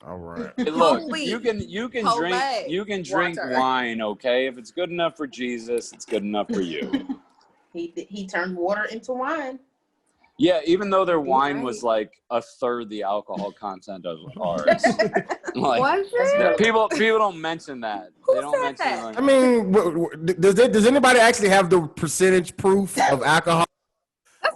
All right. Hey, look, Holy you can drink water. wine, okay? If it's good enough for Jesus, it's good enough for you. He turned water into wine. Yeah, even though their wine Right. was like a third the alcohol content of ours. Like, Was it? people don't mention that. Who They don't said mention that? like, I mean, does anybody actually have the percentage proof of alcohol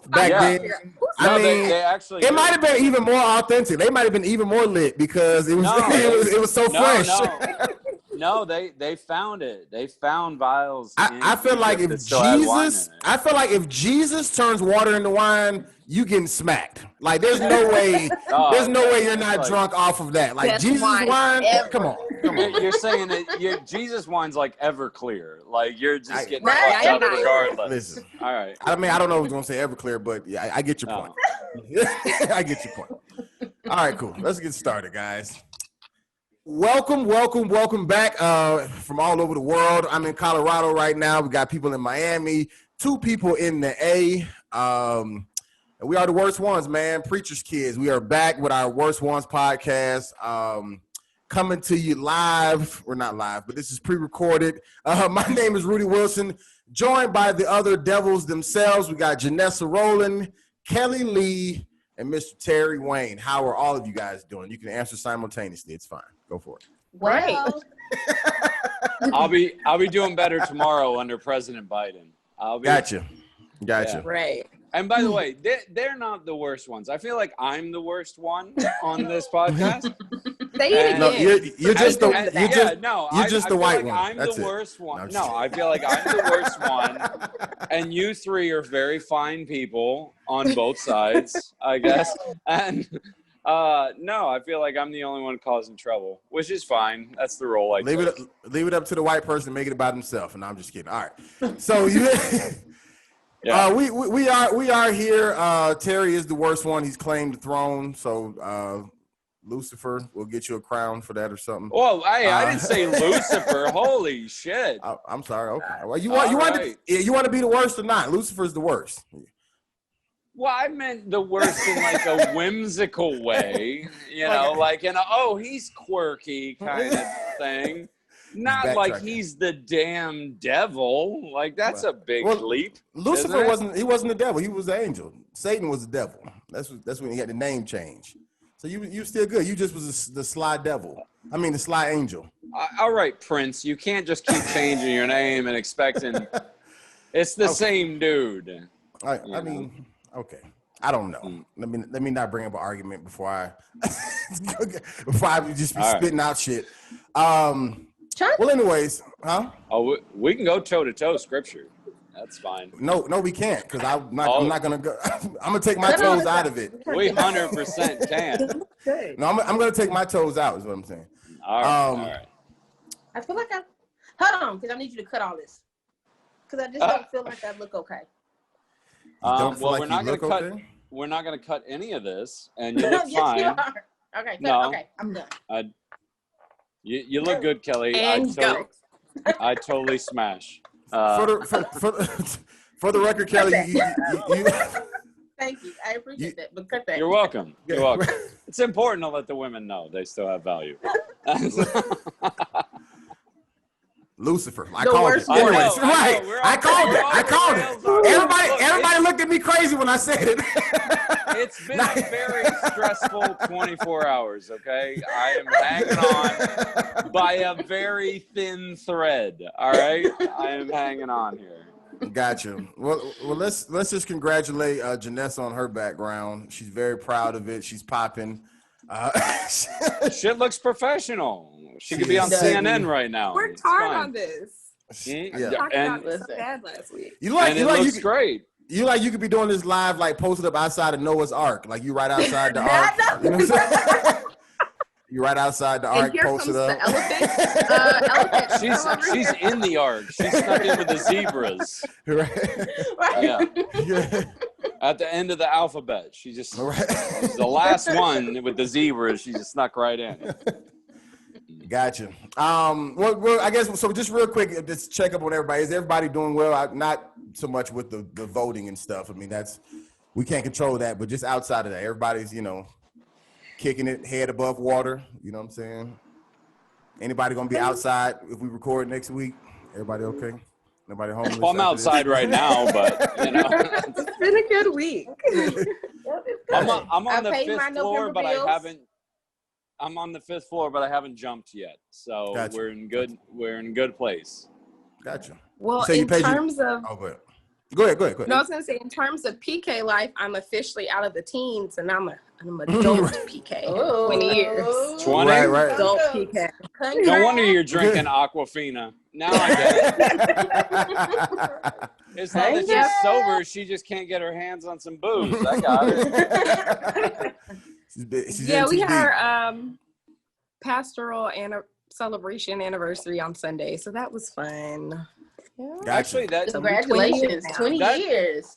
back Yeah. then? Who I no, mean, they actually it do. might have been even more authentic. They might have been even more lit because it was No, it was so fresh. No, they found it. They found vials. I feel like if Jesus turns water into wine, you getting smacked. Like there's no way you're not like, drunk off of that. Like Best Jesus wine, ever. come on. You're saying that Jesus wine's like Everclear. Like you're just getting Right, fucked up I know. regardless. Listen, All right. I mean, I don't know if it's gonna say Everclear, but yeah, I get your point. I get your point. All right, cool. Let's get started, guys. Welcome back from all over the world. I'm in Colorado right now. We got people in Miami, 2 people in the A. And we are the worst ones, man. Preacher's kids. We are back with our Worst Ones podcast. Coming to you live. We're not live, but this is pre-recorded. My name is Rudy Wilson, joined by the other devils themselves. We got Janessa, Rowland, Kellie Lee, and Mr. Terry Wayne. How are all of you guys doing? You can answer simultaneously. It's fine. Go for it. Well, I'll be doing better tomorrow under President Biden. Gotcha. Yeah. Right. And by the way, they're not the worst ones. I feel like I'm the worst one on this podcast. Say it And- No, again. you're just the And- you're yeah, just no, you're I- just I the feel white like one. I'm That's the it. worst one. No, I'm No, just I feel like I'm the worst one, and you 3 are very fine people on both sides, I guess. And no, I feel like I'm the only one causing trouble, which is fine. That's the role I leave take. it up to the white person to make it about himself. And I'm just kidding. All right. So you Yeah. we are here. Terry is the worst one. He's claimed the throne. So Lucifer will get you a crown for that or something. Whoa, I didn't say Lucifer. Holy shit. I'm sorry. Okay. Well, you want to be the worst or not? Lucifer's the worst. Well, I meant the worst in like a whimsical way, you know, like in a, he's quirky kind of thing. Not like backtracking. he's the damn devil. Like that's a big leap. Lucifer isn't it? wasn't the devil. He was the angel. Satan was the devil. That's when he had the name change. So you still good. You just was the sly devil. I mean the sly angel. All right, Prince. You can't just keep changing your name and expecting it's the same dude. I mean, okay. I don't know. Let me not bring up an argument before I just be spitting out shit. Well, anyways, huh? Oh, we can go toe to toe scripture. That's fine. No, we can't because I'm not gonna go. I'm gonna take my toes out of it. We 100% can. No, I'm gonna take my toes out. Is what I'm saying. All right. All right. I feel like hold on, because I need you to cut all this. Because I just don't feel like I look okay. Well, we're not gonna cut. Okay? We're not gonna cut any of this, and you look Yes, fine. you are. Okay, good. No. Okay, I'm done. You look good, Kelly. And go. I totally smash. For the record, Kelly, you Thank you. I appreciate that. But cut that. You're welcome. You're welcome. It's important to let the women know they still have value. Lucifer. I The called it. worst one. Anyways, I know. right. I called it. I called it. Everybody looked at me crazy when I said it. It's been a very stressful 24 hours, okay? I am hanging on by a very thin thread, all right? I am hanging on here. Gotcha. Well, let's just congratulate Janessa on her background. She's very proud of it. She's popping. Shit looks professional. She could be on CNN right now. We're It's hard fine. on this. Yeah. Talked And- about this so bad last week. You like And you it like looks you great. you could be doing this live like posted up outside of Noah's Ark, like you right outside the No, ark. no. You know what I'm saying? You right outside the And ark here comes posted up. the elephant. Elephant. She's in the ark. She's stuck in with the zebras. Right. Right. Yeah. Yeah. At the end of the alphabet. She's Right. the last one with the zebras. She just snuck right in. Gotcha. Well, I guess so. Just real quick, just check up on everybody. Is everybody doing well? Not so much with the voting and stuff. I mean, we can't control that, but just outside of that, everybody's kicking it head above water. You know what I'm saying? Anybody gonna be outside if we record next week? Everybody okay? Nobody homeless? Well, I'm outside right now, but you know. It's been a good week. I'm on the I paid my fifth floor, November but bills. I haven't. I'm on the fifth floor, but I haven't jumped yet. So Gotcha. we're in good place. Gotcha. Well, So you in paid your- terms of Oh, go ahead. no, I was gonna say in terms of PK life, I'm officially out of the teens and I'm adult PK. Oh. 20 years. 20? Right. Adult PK. No wonder you're drinking Aquafina. Now I get it. It's not that she's sober; she just can't get her hands on some booze. I got it. She's Yeah, in we too had deep. our pastoral celebration anniversary on Sunday, so that was fun. Yeah. Gotcha. Actually, that Congratulations, 20 That- years.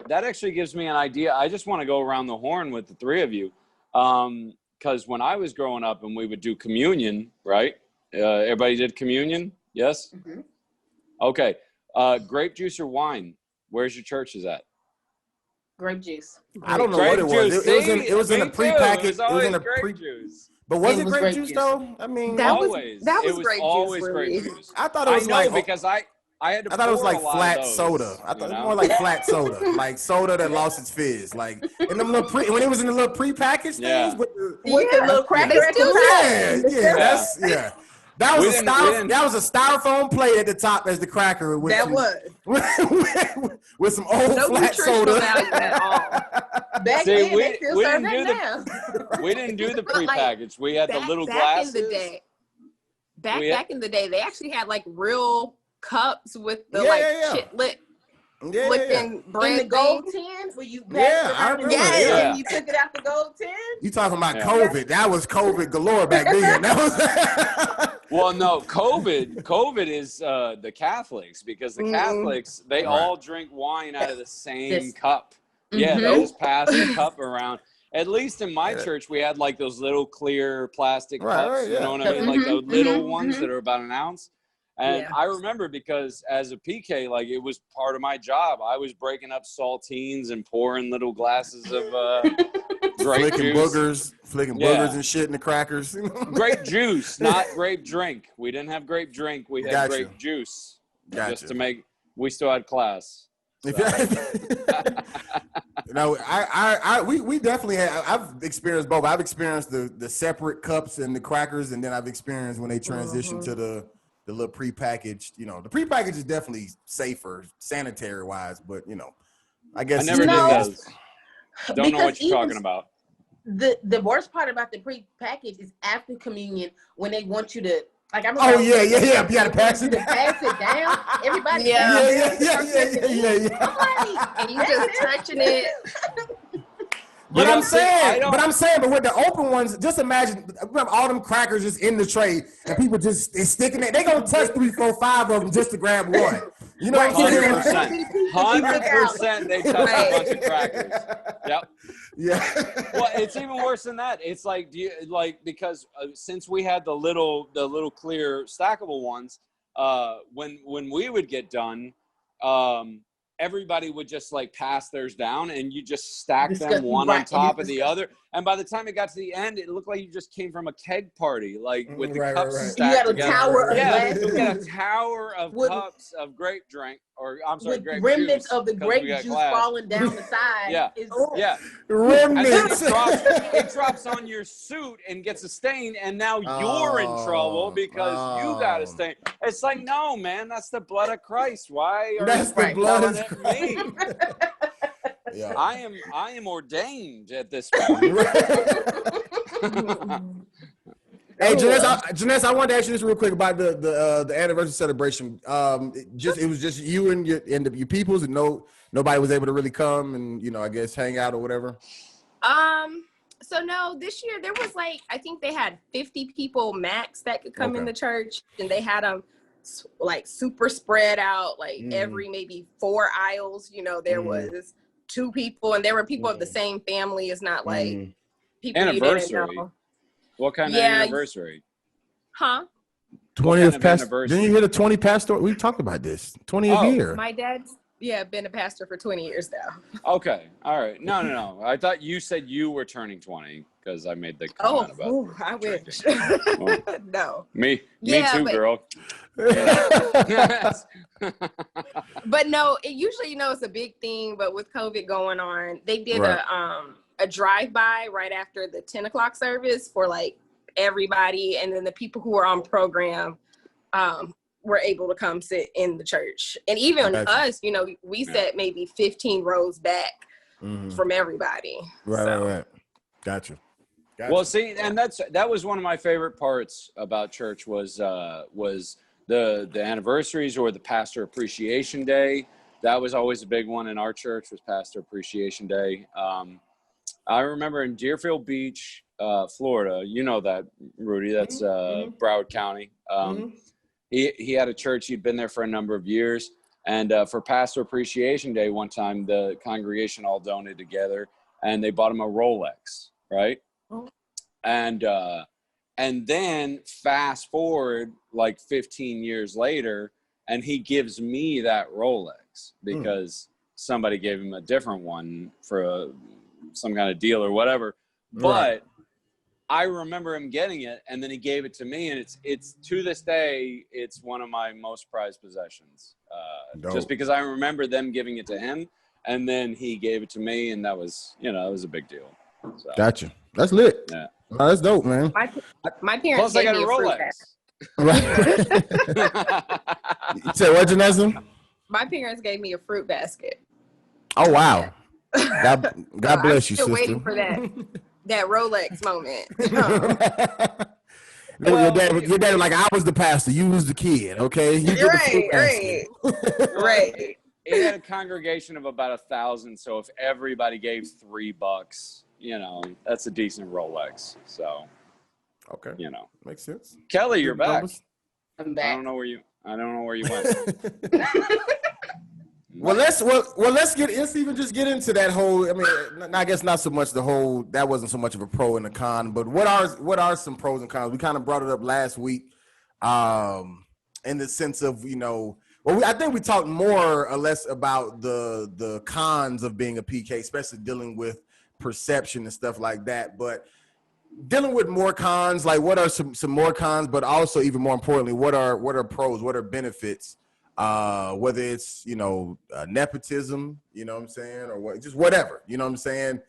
that actually gives me an idea. I just want to go around the horn with the three of you, because when I was growing up and we would do communion, right? Everybody did communion, yes? Mm-hmm. Okay. Grape juice or wine? Where's your churches at? Grape juice. I don't know Grape what it was. juice. It was in a Me too. prepackaged. It was always in a grape juice. But was It it was grape grape juice juice. though? I mean, That was Always. that was It was grape always juice, grape Rudy. juice. I thought it was I know like because I had to. I thought it was pour a like lot flat of those, soda. I thought you it was know? more like flat soda, like soda that lost its fizz. Like in them little when it was in the little prepackaged Yeah. things with the With the little cracker They at still the yeah, top. yeah, that's yeah. That was We a didn't- that was a styrofoam plate at the top as the cracker with That some, was. with some old No flat nutritional soda. value at all. Back See, then, we- they still we serve didn't that do now. We didn't do the But, like, prepackaged. We had the little back glasses. in the day. We had- Back in the day, they actually had like real cups with the Yeah. chiclet Yeah. flipping bread In the gold thing. tins where you passed Yeah, it I around and remember, yes, yeah. and you took it out the gold tin. You talking about Yeah. COVID? That was COVID galore back then. That was. Well, no, COVID is the Catholics, because the Catholics, they Right. all drink wine out of the same This- cup. Yeah, Mhm. they just pass the cup around. At least in my church, we had like those little clear plastic Right, cups. right, You yeah. know what I mean? Like the little mhm, ones mhm. that are about an ounce. And Yeah. I remember because as a PK, like it was part of my job. I was breaking up saltines and pouring little glasses of grape flicking juice. boogers Yeah. and shit in the crackers. Grape juice, not grape drink. We didn't have grape drink. We had Gotcha. grape juice. Gotcha. Just to make, we still had class. If no, we definitely have. I've experienced both. I've experienced the separate cups and the crackers, and then I've experienced when they transition to the little prepackaged. You know, the prepackaged is definitely safer, sanitary wise, but you know, I guess I never it's- did No. those. Don't know what Because you're even- talking about. The worst part about the pre-package is after communion when they want you to like. I remember Oh yeah. You gotta pass it to down. pass it down. Everybody. Yeah. Yeah. I'm like, And you just touching it. But You know, I'm see, I saying, but with the open ones, just imagine all them crackers just in the tray and people just they sticking it. They gonna touch 3, 4, 5 of them just to grab one. You know what I'm saying? 100%. 100% they touched a bunch of crackers. Yep. Yeah. Well, it's even worse than that. It's like, because since we had the little clear stackable ones, when we would get done, everybody would just like pass theirs down, and you just stack them Disgusting, one right, on and top it's of the disgusting. other. And by the time it got to the end, it looked like you just came from a keg party, like with the Right, cups right. stacked You had a together. tower of Yeah, glasses you got a tower of With- cups of grape drink, or I'm sorry, with grape remnants juice, of the 'cause grape we got juice class. falling down the side. Yeah. It's Yeah, and then Remnants. it drops on your suit and gets a stain, and now you're in trouble because you got a stain. It's like, no, man, that's the blood of Christ. Why are That's you the blood yelling of at me? Yeah. I am ordained at this point. Hey, Janessa, I wanted to ask you this real quick about the anniversary celebration. It was just you and your peoples, and nobody was able to really come and I guess hang out or whatever. So no, this year there was I think they had 50 people max that could come in Okay. the church, and they had them super spread out, every maybe 4 aisles. There was 2 people, and there were people of the same family. It's not like people you didn't Anniversary? know. What kind of Yeah. anniversary? Huh? 20th of past. anniversary? Didn't you hear the 20 pastor? We talked about this. 20th Oh. year. My dad's been a pastor for 20 years now. Okay. All right. No. I thought you said you were turning 20 because I made the comment about I wish. Well, No. me Yeah, too, but- girl. But no, it usually, it's a big thing, but with COVID going on, they did Right. a drive-by right after the 10 o'clock service for like everybody. And then the people who were on program were able to come sit in the church. And even Gotcha. us, we sat maybe 15 rows back from everybody. Right. Gotcha. Well, see, and that was one of my favorite parts about church was the anniversaries or the pastor appreciation day. That was always a big one in our church, was pastor appreciation day. I remember in Deerfield Beach, Florida, you know that, Rudy, that's Broward County. He had a church. He'd been there for a number of years. And for pastor appreciation day, one time the congregation all donated together and they bought him a Rolex, right? Oh. And then fast forward like 15 years later, and he gives me that Rolex because somebody gave him a different one for some kind of deal or whatever. Right. But I remember him getting it, and then he gave it to me, and it's to this day, it's one of my most prized possessions. Just because I remember them giving it to him, and then he gave it to me, and that was, it was a big deal. So, Gotcha. That's lit. Yeah. Oh, that's dope, man. My parents Plus, I gave got me a a fruit Rolex. basket. You said what, Janessa? My parents gave me a fruit basket. Oh, wow. God bless you, I'm still sister. waiting for that Rolex moment. Your dad was like, I was the pastor, you was the kid, okay? You get the fruit basket. Right. He had a congregation of about 1,000, so if everybody gave $3, that's a decent Rolex. So, Okay, makes sense. Kelly, you're back. I'm back. I don't know where you went. Let's even just get into that whole. I mean, I guess not so much the whole. That wasn't so much of a pro and a con, but what are some pros and cons? We kind of brought it up last week, in the sense of I think we talked more or less about the cons of being a PK, especially dealing with perception and stuff like that. But dealing with more cons, like what are some more cons, but also even more importantly, what are pros, what are benefits? Whether it's nepotism, you know what I'm saying, or just whatever, you know what I'm saying.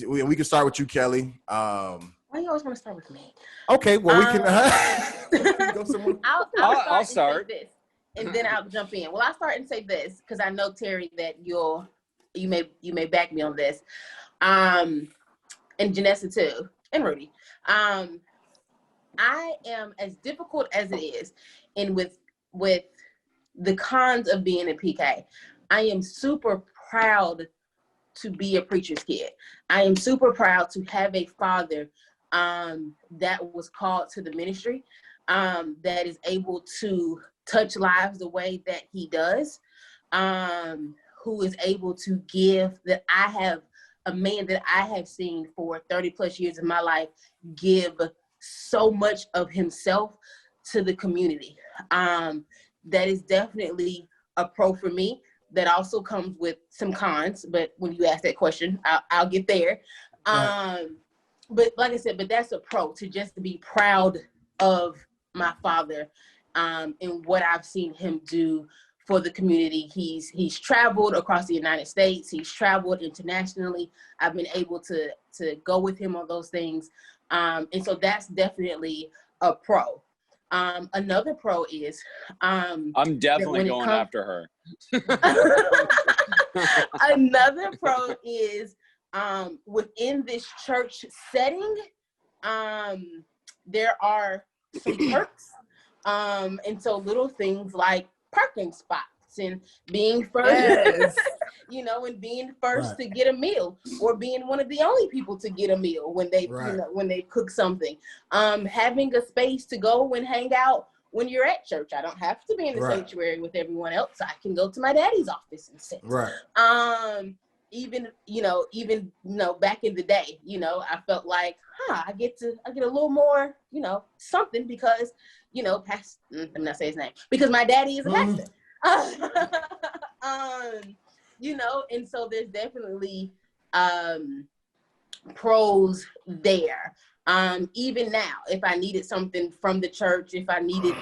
We can start with you, Kelly. Why you always want to start with me? Okay, well we can go somewhere. I'll start and say this, and then I'll jump in. Well, I'll start and say this because I know, Terry, that you may back me on this, and Janessa too, and Rudy. I am, as difficult as it is, and with the cons of being a PK, I am super proud to be a preacher's kid. I am super proud to have a father that was called to the ministry, that is able to touch lives the way that he does, who is able to give, that I have a man that I have seen for 30 plus years of my life give so much of himself to the community. That is definitely a pro for me. That also comes with some cons, but when you ask that question, I'll get there. Right. But like I said, but that's a pro, to just be proud of my father, and what I've seen him do for the community. He's traveled across the United States. He's traveled internationally. I've been able to go with him on those things. And so that's definitely a pro. Another pro is I'm definitely going after her. Another pro is within this church setting, there are some perks, and so little things like parking spots and being first, Yes. and being first Right. to get a meal, or being one of the only people to get a meal when they Right. when they cook something, having a space to go and hang out when you're at church. I don't have to be in the Right. sanctuary with everyone else. I can go to my daddy's office and sit. Right. Even back in the day, I felt like, I get a little more, something because, let me not say his name, because my daddy is a pastor. You know, and so there's definitely pros there. Even now, if I needed something from the church, if I needed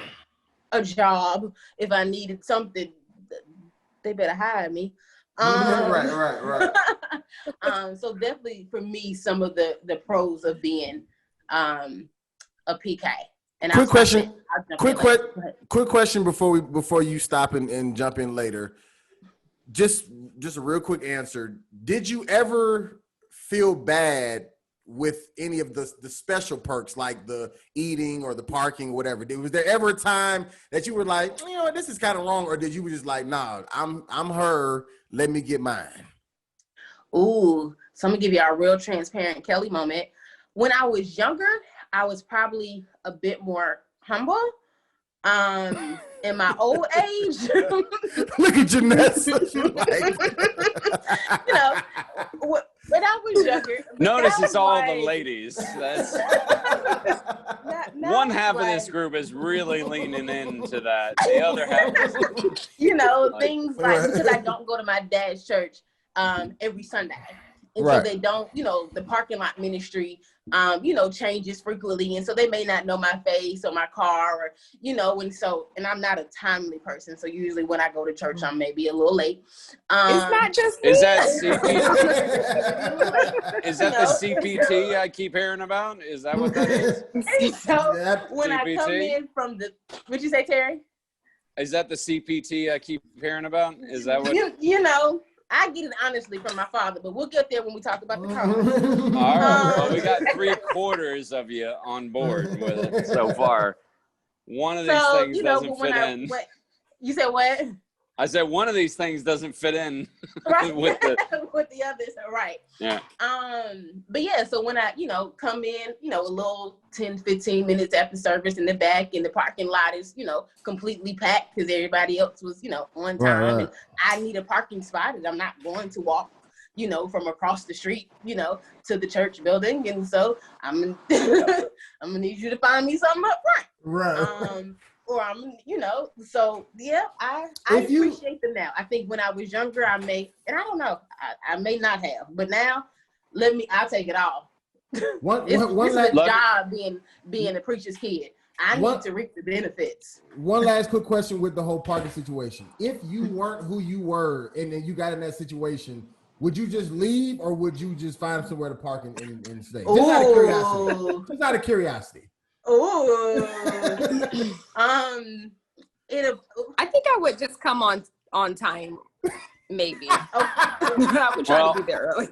a job, if I needed something, they better hire me. Right. So definitely for me, some of the pros of being a PK. And Quick question. Quick Question before you stop and jump in later. Just a real quick answer. Did you ever feel bad with any of the special perks like the eating or the parking or whatever? Was there ever a time that you were like, you know, this is kind of wrong, or did you were just like, nah, I'm her, let me get mine? Ooh, so I'm gonna give you a real transparent Kellie moment. When I was younger, I was probably a bit more humble. In my old age, look at Janessa. You know, when I was younger. Notice it's all the ladies. That's one half of this group is really leaning into that. The other half is, you know, things like, because I don't go to my dad's church every Sunday. And so they don't, you know, the parking lot ministry, you know, changes frequently. And so they may not know my face or my car, or, you know, and I'm not a timely person. So usually when I go to church, I'm maybe a little late. It's not just me. is that the CPT I keep hearing about? Is that what that is? And so when CPT? I come in from what'd you say, Terry? Is that the CPT I keep hearing about? Is that what? You know, I get it honestly from my father, but we'll get there when we talk about the car. All right. Well, we got 3/4 of you on board with it so far. One of these things doesn't fit in. You said what? I said one of these things doesn't fit in right. with the others, right? Yeah. But yeah, so when I, you know, come in, you know, a little 10, 15 minutes after service in the back, and the parking lot is, you know, completely packed because everybody else was, you know, on time, and I need a parking spot, and I'm not going to walk, you know, from across the street, you know, to the church building, and so I'm gonna need you to find me something up front, right? Or I'm, you know, so yeah, I appreciate them now. I think when I was younger, I may, and I don't know, I may not have, but now, I'll take it all. It's a job being a preacher's kid. I need to reap the benefits. One last quick question with the whole parking situation. If you weren't who you were, and then you got in that situation, would you just leave, or would you just find somewhere to park and stay? Just out of curiosity. Just out of curiosity. Oh, I think I would just come on time, maybe. I would try to be there early.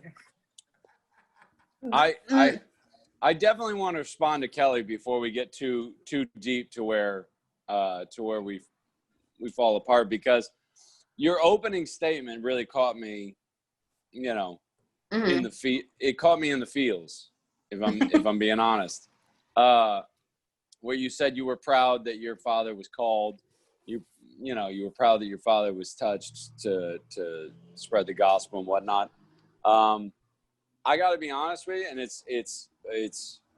I definitely want to respond to Kellie before we get too deep to where we fall apart, because your opening statement really caught me, you know, in the it caught me in the feels, if I'm being honest. Where you said you were proud that your father was called, you were proud that your father was touched to spread the gospel and whatnot. I got to be honest with you, and it's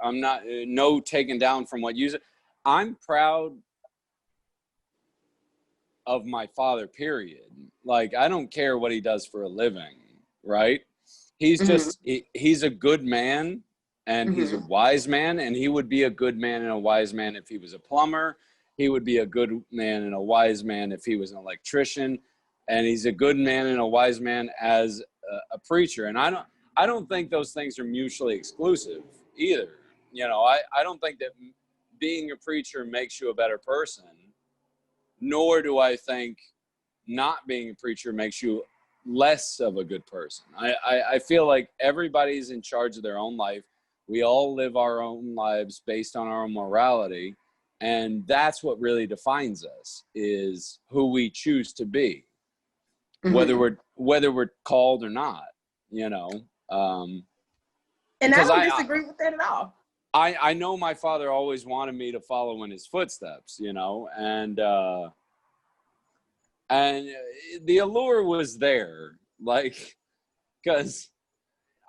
I'm not no taken down from what you said. I'm proud of my father, period. Like, I don't care what he does for a living, right? He's just he's a good man. And he's a wise man, and he would be a good man and a wise man if he was a plumber. He would be a good man and a wise man if he was an electrician. And he's a good man and a wise man as a preacher. And I don't think those things are mutually exclusive either. You know, I don't think that being a preacher makes you a better person, nor do I think not being a preacher makes you less of a good person. I feel like everybody's in charge of their own life. We all live our own lives based on our own morality. And that's what really defines us, is who we choose to be, whether we're called or not, you know. And I don't disagree with that at all. I know my father always wanted me to follow in his footsteps, you know, and the allure was there, like, because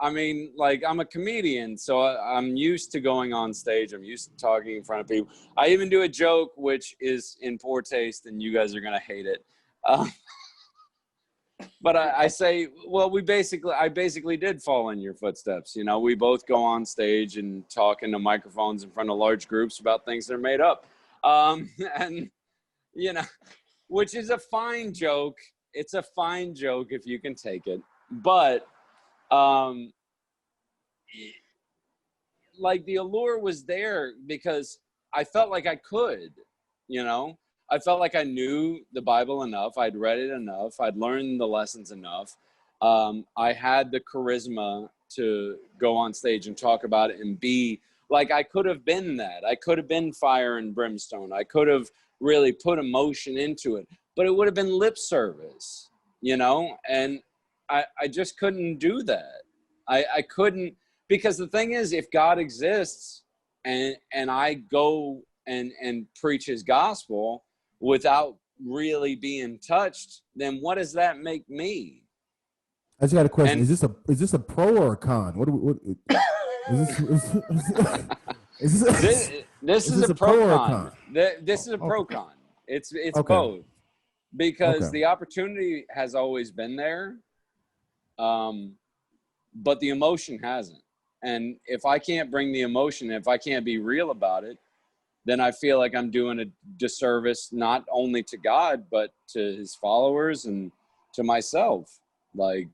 I mean, like, I'm a comedian, so I'm used to going on stage. I'm used to talking in front of people. I even do a joke, which is in poor taste, and you guys are going to hate it. But I say, well, I basically did fall in your footsteps. You know, we both go on stage and talk into microphones in front of large groups about things that are made up. And, you know, which is a fine joke. It's a fine joke if you can take it. But, like, the allure was there because I felt like I could, you know. I felt like I knew the Bible enough. I'd read it enough. I'd learned the lessons enough. I had the charisma to go on stage and talk about it and be like, I could have been that. I could have been fire and brimstone. I could have really put emotion into it, but it would have been lip service, you know? And I just couldn't do that. I couldn't, because the thing is, if God exists and I go and preach his gospel without really being touched, then what does that make me? I just got a question. And- Is this a pro or a con? What is this is a pro con. This is a pro con. It's Okay. both, because Okay. the opportunity has always been there, but the emotion hasn't. And if I can't bring the emotion, if I can't be real about it, then I feel like I'm doing a disservice not only to God, but to his followers and to myself. Like,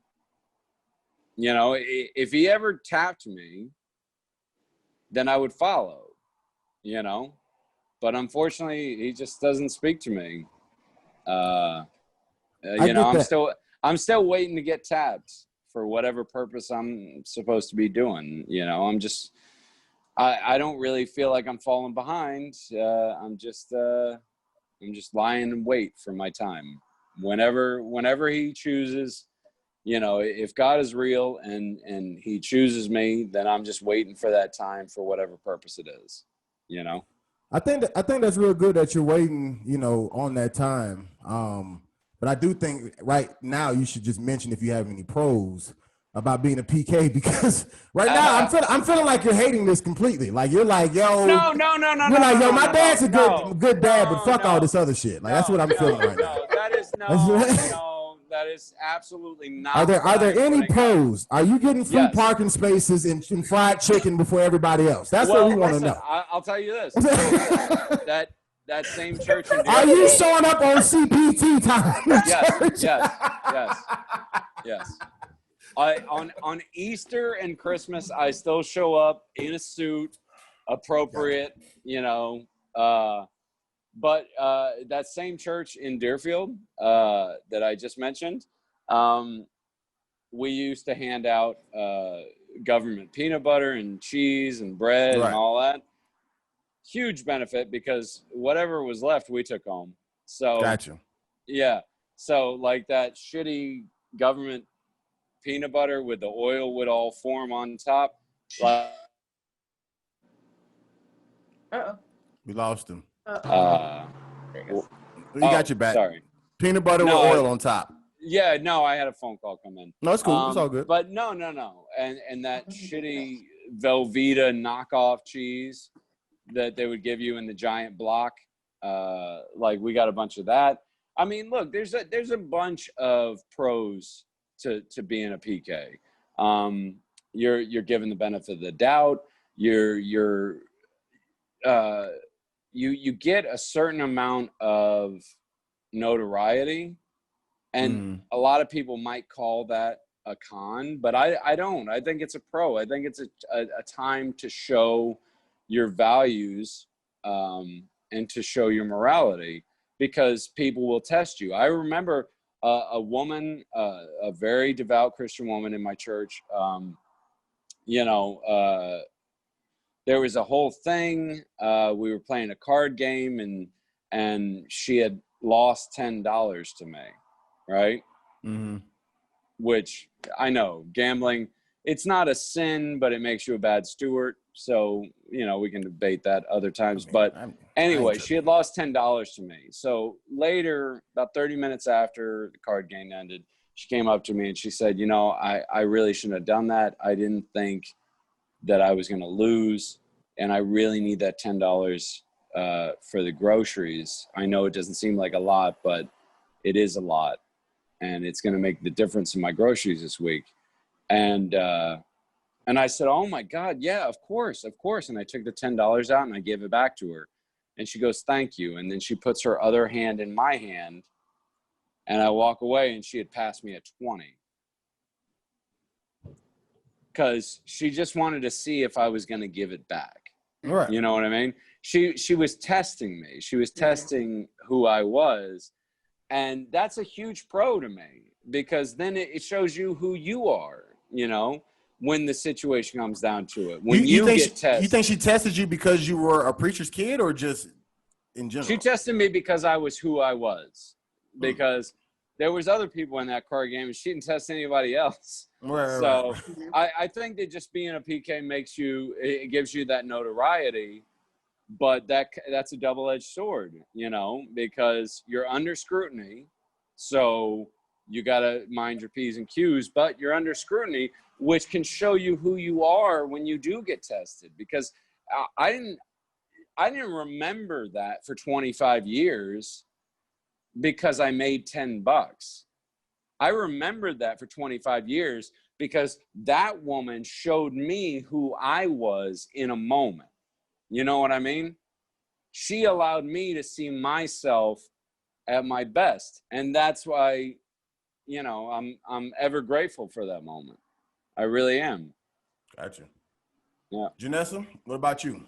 you know, if he ever tapped me, then I would follow, you know. But unfortunately, he just doesn't speak to me. You know, I'm still waiting to get tapped for whatever purpose I'm supposed to be doing. You know, I don't really feel like I'm falling behind. I'm just lying in wait for my time. Whenever he chooses, you know, if God is real and he chooses me, then I'm just waiting for that time for whatever purpose it is, you know? I think that's real good that you're waiting, you know, on that time. But I do think right now you should just mention if you have any pros about being a PK, because right now I'm feeling like you're hating this completely. Like you're like, yo, no. You're like, yo, my dad's a good dad, but fuck no, all this other shit. Like that's what I'm feeling right now. That is absolutely not. Are there any pros? Are you getting free Yes. parking spaces and fried chicken before everybody else? That's what we want to know. I'll tell you this. that same church in Are you showing up on CPT time? Yes. On Easter and Christmas, I still show up in a suit, appropriate, you know. But that same church in Deerfield that I just mentioned, we used to hand out government peanut butter and cheese and bread and all that. Huge benefit, because whatever was left, we took home. So, gotcha. Yeah. So like that shitty government peanut butter with the oil would all form on top. Like, We lost him. you got your back. Sorry. Peanut butter with oil on top. Yeah, no, I had a phone call come in. No, it's cool. It's all good. But no. And that shitty Velveeta knockoff cheese that they would give you in the giant block. Like we got a bunch of that. I mean, look, there's a bunch of pros to being a PK. You're given the benefit of the doubt. You get a certain amount of notoriety, and a lot of people might call that a con, but I don't. I think it's a pro. I think it's a time to show your values and to show your morality, because people will test you. I remember a woman, a very devout Christian woman in my church. There was a whole thing. We were playing a card game, and she had lost $10 to me, right? Mm-hmm. Which I know, gambling, it's not a sin, but it makes you a bad steward. So, you know, we can debate that other times. But anyway, she had lost $10 to me. So later, about 30 minutes after the card game ended, she came up to me and she said, you know, I really shouldn't have done that. I didn't think that I was going to lose, and I really need that $10 for the groceries. I know it doesn't seem like a lot, but it is a lot. and it's going to make the difference in my groceries this week. And I said, oh my God, yeah, of course. And I took the $10 out and I gave it back to her. And she goes, thank you. And then she puts her other hand in my hand, and I walk away, and she had passed me at 20. Because she just wanted to see if I was going to give it back. Right. You know what I mean? She was testing me. She was testing who I was. And that's a huge pro to me, because then it shows you who you are, you know, when the situation comes down to it. When you get tested. You think she tested you because you were a preacher's kid, or just in general? She tested me because I was who I was. Because there was other people in that card game, and she didn't test anybody else. Right, so right. I think that just being a PK it gives you that notoriety, but that's a double-edged sword, you know, because you're under scrutiny. So you got to mind your P's and Q's, but you're under scrutiny, which can show you who you are when you do get tested. Because I didn't remember that for 25 years because I made $10. I remembered that for 25 years because that woman showed me who I was in a moment. You know what I mean? She allowed me to see myself at my best. And that's why, you know, I'm ever grateful for that moment. I really am. Gotcha. Yeah. Janessa, what about you?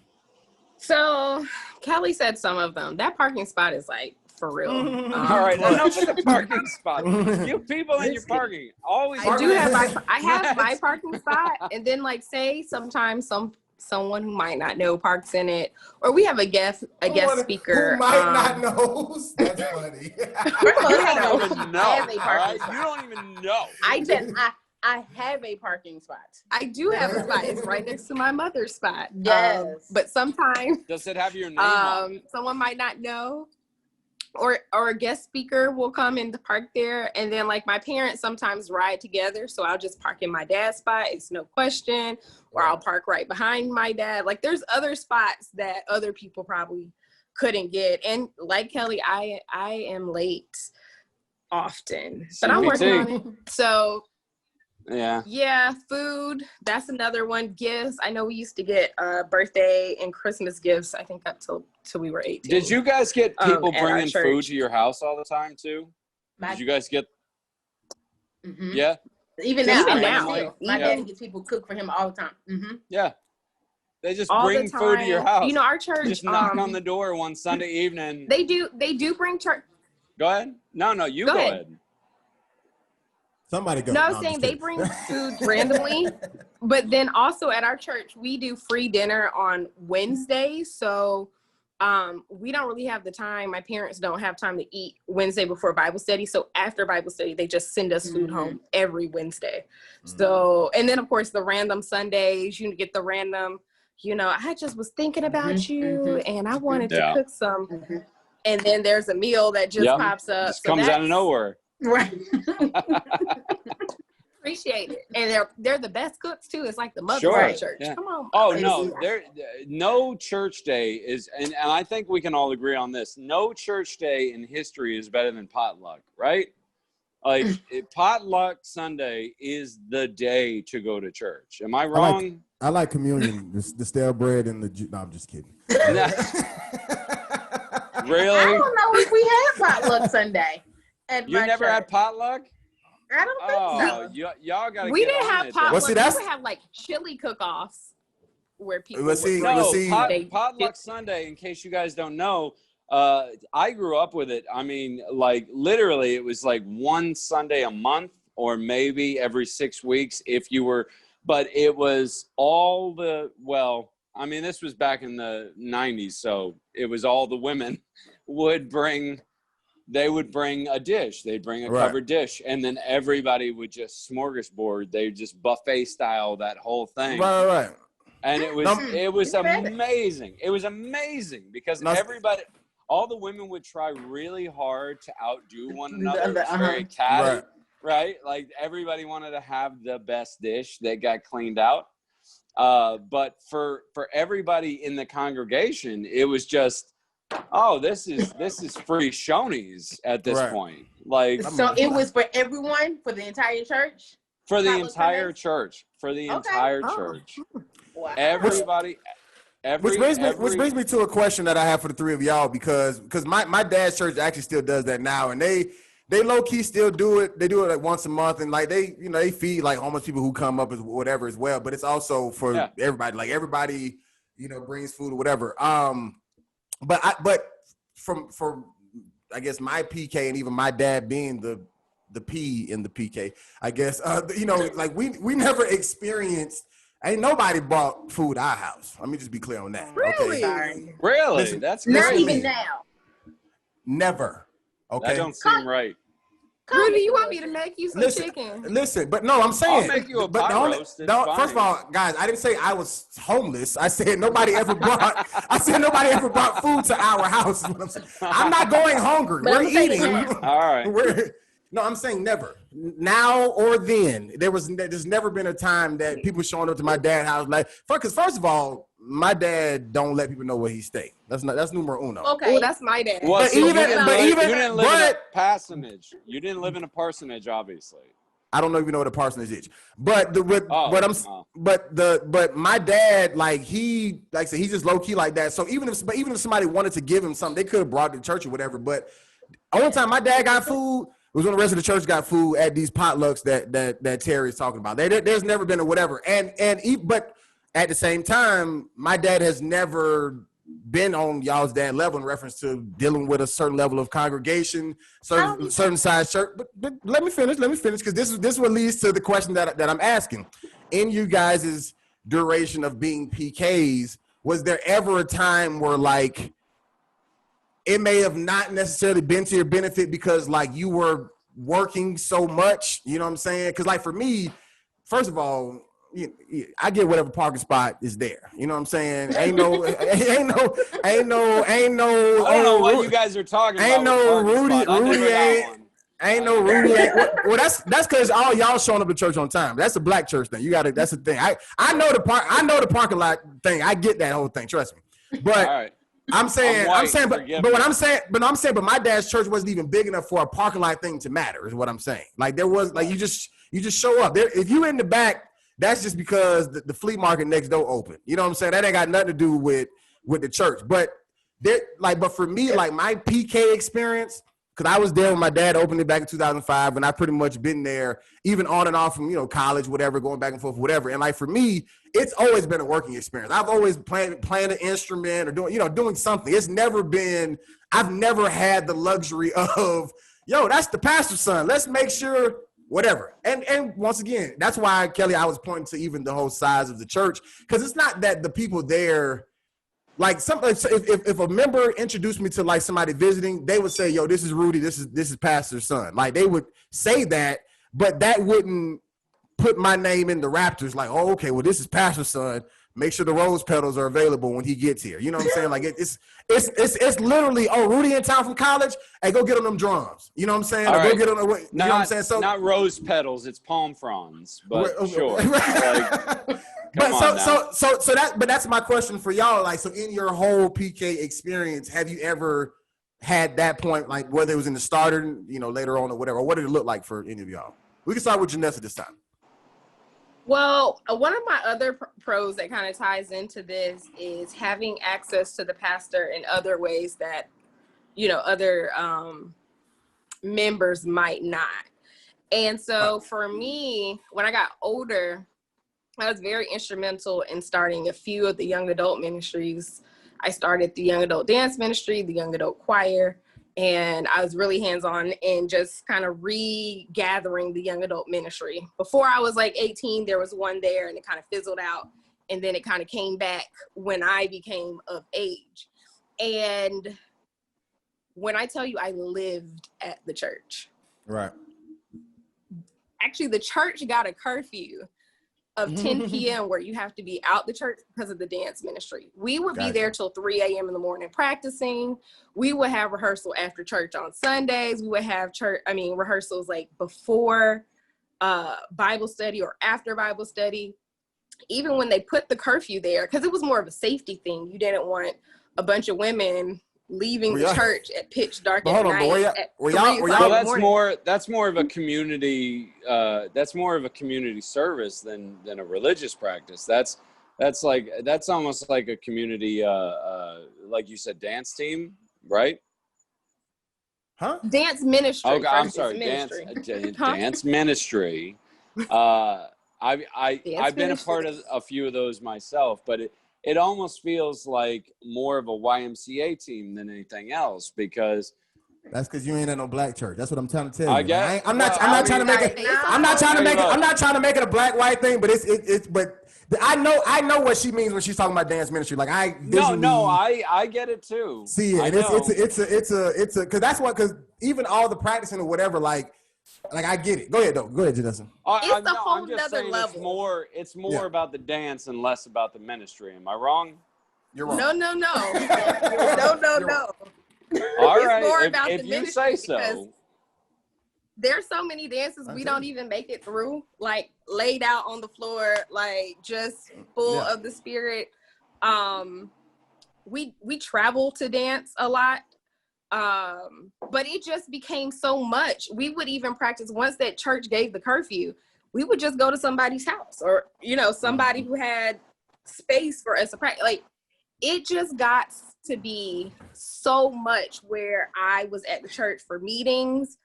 So Kellie said some of them. That parking spot is like for real. All right, enough with the parking spot. You people in your parking always. I have my parking spot, and then like say sometimes someone who might not know parks in it, or we have a guest speaker who might not know. That's funny. You don't even know. You don't even know. I have a parking spot. I do have a spot. It's right next to my mother's spot. Yes. But sometimes does it have your name on it? Someone might not know, or a guest speaker will come in to park there, and then like my parents sometimes ride together, so I'll just park in my dad's spot. It's no question, or I'll park right behind my dad. Like there's other spots that other people probably couldn't get, and like Kellie, I am late often, but I'm working on it. So. Yeah, food. That's another one. Gifts. I know we used to get birthday and Christmas gifts, I think up till we were 18. Did you guys get people bringing food to your house all the time too? Did you guys get? Mm-hmm. Yeah. Even now. My dad gets people cook for him all the time. Mm-hmm. Yeah. They just all bring food to your house. You know, our church just knock on the door one Sunday evening. They do bring church. Go ahead. No, you go ahead. Somebody go. No, I was saying they bring food randomly, but then also at our church, we do free dinner on Wednesdays. So we don't really have the time. My parents don't have time to eat Wednesday before Bible study. So after Bible study, they just send us food home every Wednesday. So, and then of course the random Sundays, you get the random, you know, I just was thinking about you and I wanted to cook some. And then there's a meal that just pops up. Just comes out of nowhere. Right. Appreciate it. And they're the best cooks too. It's like the mother of the church. Yeah. Come on. Oh no, no church day is, and I think we can all agree on this. No church day in history is better than potluck, right? Like potluck Sunday is the day to go to church. Am I wrong? I like communion, the stale bread and the. No, I'm just kidding. Really? I don't know if we had potluck Sunday. You never had potluck? I don't think so. Y'all got to. We didn't have potluck. Well, see, we would have like chili cook-offs where people. Potluck Sunday. In case you guys don't know, I grew up with it. I mean, like literally, it was like one Sunday a month, or maybe every 6 weeks if you were. But it was all the I mean, this was back in the 90s, so it was all the women would bring. They would bring a dish. They'd bring a covered dish, and then everybody would just smorgasbord. They just buffet style that whole thing. Right. And it was amazing. It was amazing because all the women would try really hard to outdo one another. It was very catty, right? Like everybody wanted to have the best dish that got cleaned out. But for everybody in the congregation, it was just Oh, this is free Shoney's at this point. Like, so it was for everyone, for the entire church? For the entire church. For the entire church. Wow. Everybody. Which brings me to a question that I have for the three of y'all, because my dad's church actually still does that now, and they low key still do it. They do it like once a month, and like they feed like homeless people who come up as whatever as well. But it's also for everybody. Like everybody, brings food or whatever. But from I guess my PK and even my dad being the P in the PK, I guess like we never experienced. Ain't nobody brought food to our house. Let me just be clear on that. Really? Okay? Really? Listen, that's not crazy. even now. Never. Okay. That don't seem right. Rudy, you want me to make you some chicken? Listen, but no, I'm saying. I'll make you a pot roast. First of all, guys, I didn't say I was homeless. I said nobody ever brought. I said nobody ever brought food to our house. Is what I'm saying. I'm not going hungry. We're eating. All right. No, I'm saying never. Now or then. There's never been a time that people showing up to my dad's house like, because first of all, my dad don't let people know where he stay. That's numero uno. Okay, that's my dad. Well, but you didn't live in a parsonage. You didn't live in a parsonage, obviously. I don't even know what a parsonage is. But my dad, like he like I said, he's just low key like that. So even if somebody wanted to give him something, they could have brought it to church or whatever. But only time my dad got food was when the rest of the church got food at these potlucks that Terry's talking about. There's never been a whatever. But at the same time, my dad has never been on y'all's dad level in reference to dealing with a certain level of congregation, certain size church. But let me finish, because this is what leads to the question that I'm asking. In you guys' duration of being PKs, was there ever a time where like it may have not necessarily been to your benefit because like you were working so much, you know what I'm saying? Because like for me, first of all, I get whatever parking spot is there. You know what I'm saying? Ain't no. I don't know what you guys are talking about. Ain't no Rudy. Ain't no Rudy. Well, that's because all y'all showing up to church on time. That's a black church thing. That's the thing. I know the parking lot thing. I get that whole thing. Trust me. But all right. I'm saying, but my dad's church wasn't even big enough for a parking lot thing to matter. Is what I'm saying. Like there was, like you just show up there. If you in the back, that's just because the flea market next door open. You know what I'm saying? That ain't got nothing to do with the church. But for me, like my PK experience, because I was there when my dad opened it back in 2005, and I pretty much been there even on and off from college, whatever, going back and forth, whatever. And like for me, it's always been a working experience. I've always playing an instrument or doing something. I've never had the luxury of, that's the pastor's son. Let's make sure whatever. And once again, that's why, Kelly, I was pointing to even the whole size of the church, because it's not that the people there, like if a member introduced me to like somebody visiting, they would say, yo, this is Rudy, this is pastor's son. Like they would say that, but that wouldn't put my name in the Raptors like, oh, okay, well, this is pastor's son. Make sure the rose petals are available when he gets here. You know what I'm saying? Like it's literally, oh, Rudy in town from college. Hey, go get on them drums. You know what I'm saying? Go get on the, you know what I'm saying? So not rose petals, it's palm fronds, but sure. But that's my question for y'all. Like, so in your whole PK experience, have you ever had that point, like whether it was in the starter, later on or whatever, or what did it look like for any of y'all? We can start with Janessa this time. Well, one of my other pros that kind of ties into this is having access to the pastor in other ways that, other members might not. And so for me, when I got older, I was very instrumental in starting a few of the young adult ministries. I started the young adult dance ministry, the young adult choir, and I was really hands-on in just kind of regathering the young adult ministry. Before I was like 18, there was one there and it kind of fizzled out. And then it kind of came back when I became of age. And when I tell you I lived at the church. Right. Actually, the church got a curfew of 10 p.m. where you have to be out the church because of the dance ministry. We would be there till 3 a.m. in the morning practicing. We would have rehearsal after church on Sundays. We would have rehearsals like before Bible study or after Bible study. Even when they put the curfew there, because it was more of a safety thing. You didn't want a bunch of women, leaving the church at pitch dark But at hold on, but night. Well, that's more of a community service than a religious practice. That's almost like a community, like you said, dance team, right? Huh? Dance ministry. Okay, I'm First sorry, ministry. dance ministry. I've been ministry. a part of a few of those myself, but it almost feels like more of a YMCA team than anything else, because that's because you ain't at no black church. That's what I'm trying to tell you. I get. I'm not trying to make it. I'm not trying to make it a black white thing. But but I know what she means when she's talking about dance ministry. Like I get it too. See it. It's a because because even all the practicing or whatever, like I get it. Go ahead, Janessa. It's a whole nother level. It's more about the dance and less about the ministry. Am I wrong? You're wrong. No. no. All it's right. more about if the you say so. There's so many dances we don't even make it through, like laid out on the floor, like just full of the spirit. We travel to dance a lot. But it just became so much. We would even practice once that church gave the curfew. We would just go to somebody's house, or somebody who had space for us to practice. Like it just got to be so much where I was at the church for meetings,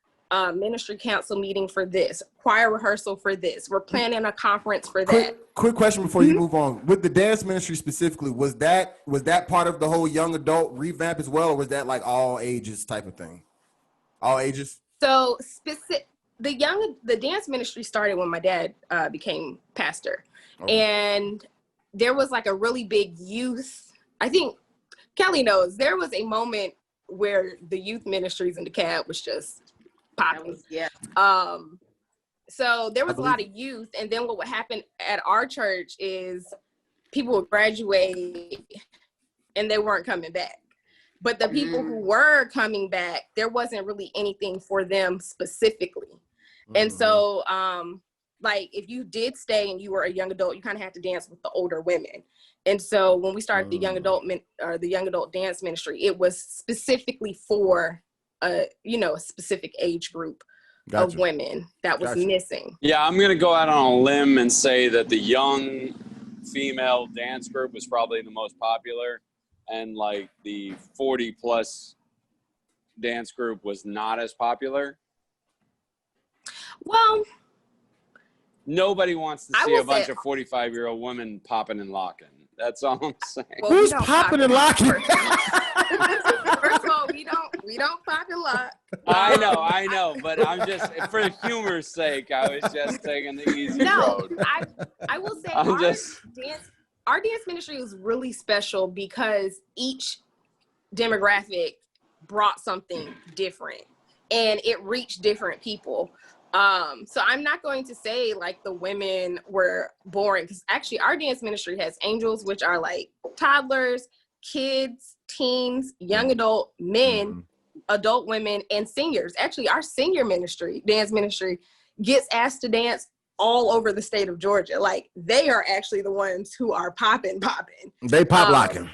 ministry council meeting for this, choir rehearsal for this. We're planning a conference for that. Quick question before you move on. With the dance ministry specifically, was that part of the whole young adult revamp as well, or was that like all ages type of thing? All ages? So the dance ministry started when my dad became pastor. Okay. And there was like a really big youth, I think Kellie knows, there was a moment where the youth ministries in DeKalb was just popping. So there was a lot of youth, and then what would happen at our church is people would graduate and they weren't coming back. But the people who were coming back, there wasn't really anything for them specifically. And so like if you did stay and you were a young adult, you kind of had to dance with the older women. And so when we started the young adult dance ministry, it was specifically for a specific age group of women that was missing. Yeah, I'm gonna go out on a limb and say that the young female dance group was probably the most popular, and like the 40 plus dance group was not as popular. Well, nobody wants to see a bunch of 45-year-old women popping and locking. That's all I'm saying. Well, who's popping and locking? First of all, we don't pop and lock. I know, but I'm just, for humor's sake, I was just taking the easy road. I will say our dance ministry was really special because each demographic brought something different and it reached different people. So I'm not going to say like the women were boring, because actually our dance ministry has angels, which are like toddlers, kids, teens, young adult, men, adult women, and seniors. Actually, our senior ministry, dance ministry, gets asked to dance all over the state of Georgia. Like they are actually the ones who are popping. They pop locking.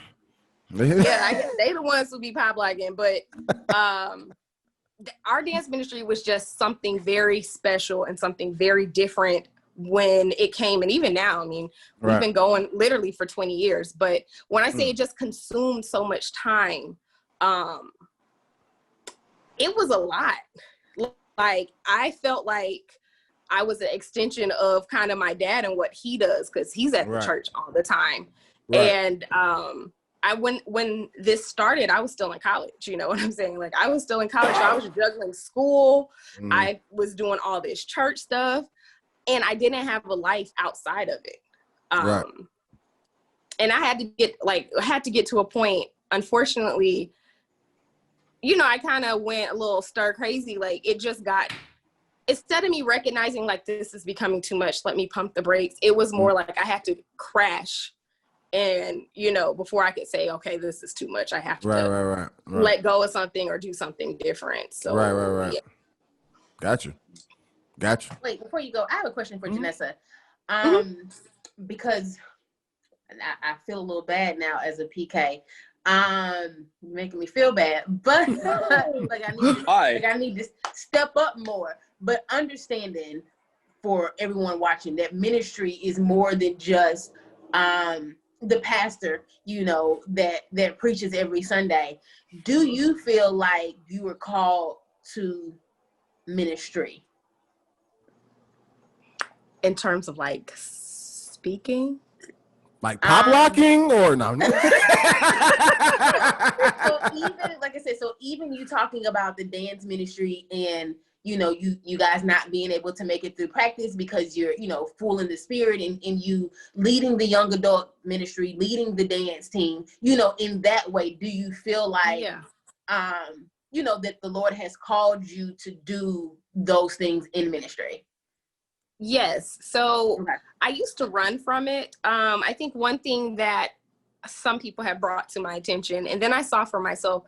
Yeah, I guess they the ones who be pop locking, but our dance ministry was just something very special and something very different when it came. And even now, I mean, we've been going literally for 20 years, but when I say it just consumed so much time, it was a lot. Like I felt like I was an extension of kind of my dad and what he does, because he's at the church all the time. And when this started, I was still in college. You know what I'm saying? Like I was still in college. So I was juggling school. I was doing all this church stuff, and I didn't have a life outside of it. And I had to get to a point, unfortunately, I kind of went a little stir crazy. Like it just got, instead of me recognizing like this is becoming too much, let me pump the brakes. It was more like I had to crash. And, before I could say, okay, this is too much, I have to let go of something or do something different. So, Yeah. Gotcha. Wait, before you go, I have a question for Janessa. Because I feel a little bad now as a PK. Making me feel bad, but like I need to step up more. But understanding for everyone watching that ministry is more than just the pastor, you know, that preaches every Sunday. Do you feel like you were called to ministry? In terms of like speaking? Like pop locking or no? So even like I said, so even you talking about the dance ministry and you know you guys not being able to make it through practice because you're full in the spirit and you leading the young adult ministry, leading the dance team, in that way, do you feel like that the Lord has called you to do those things in ministry? Yes. So Okay. I used to run from it. I think one thing that some people have brought to my attention, and then I saw for myself,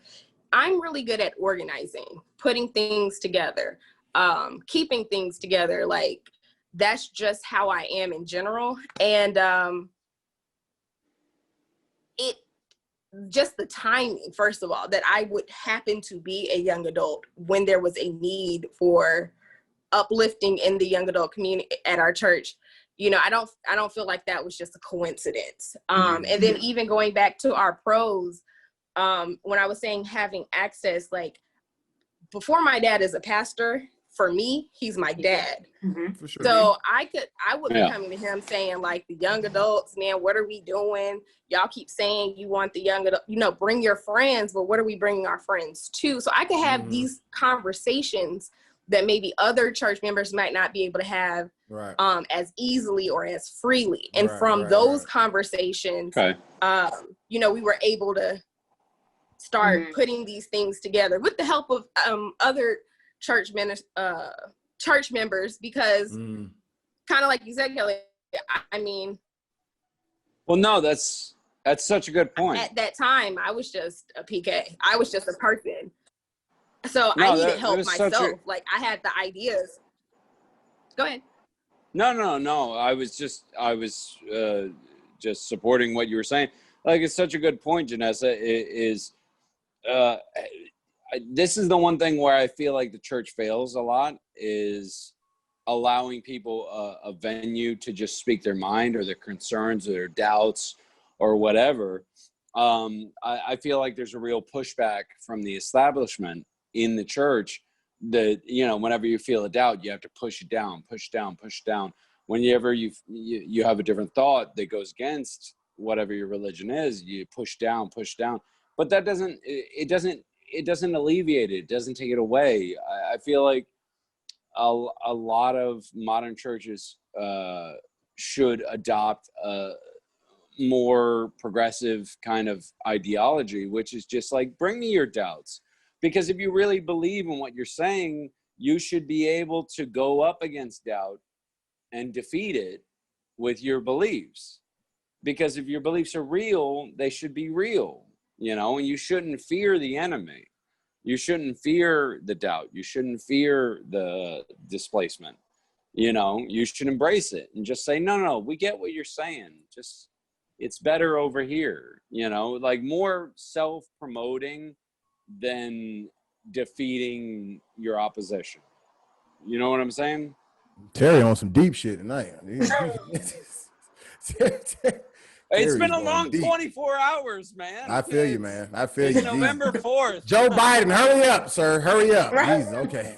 I'm really good at organizing, putting things together, keeping things together. Like that's just how I am in general. And it just the timing, first of all, that I would happen to be a young adult when there was a need for uplifting in the young adult community at our church. I don't feel like that was just a coincidence. And then even going back to our pros, when I was saying having access, like before my dad is a pastor, for me, he's my dad. For sure. So I would be coming to him saying like, the young adults, man, what are we doing? Y'all keep saying you want the young adult, bring your friends, but what are we bringing our friends to? So I can have these conversations that maybe other church members might not be able to have as easily or as freely. And from those conversations, we were able to start putting these things together with the help of other church members, because kind of like you said, Kelly, I mean, well, no, that's such a good point. At that time, I was just a PK. I was just a person. So I needed help myself. Like I had the ideas. Go ahead. No. I was just supporting what you were saying. Like it's such a good point, Janessa. This is the one thing where I feel like the church fails a lot, is allowing people a venue to just speak their mind or their concerns or their doubts or whatever. I feel like there's a real pushback from the establishment in the church that, whenever you feel a doubt, you have to push it down. Whenever you have a different thought that goes against whatever your religion is, you push down. But that doesn't alleviate it. It doesn't take it away. I feel like a lot of modern churches should adopt a more progressive kind of ideology, which is just like, bring me your doubts. Because if you really believe in what you're saying, you should be able to go up against doubt and defeat it with your beliefs. Because if your beliefs are real, they should be real, and you shouldn't fear the enemy. You shouldn't fear the doubt. You shouldn't fear the displacement. You should embrace it and just say, no, we get what you're saying. Just, it's better over here, like more self-promoting than defeating your opposition. You know what I'm saying? Terry on some deep shit tonight. It's been a long 24 hours, man. I feel you, man. I feel you. November 4th. Joe Biden, hurry up, sir. Hurry up. Jesus, okay.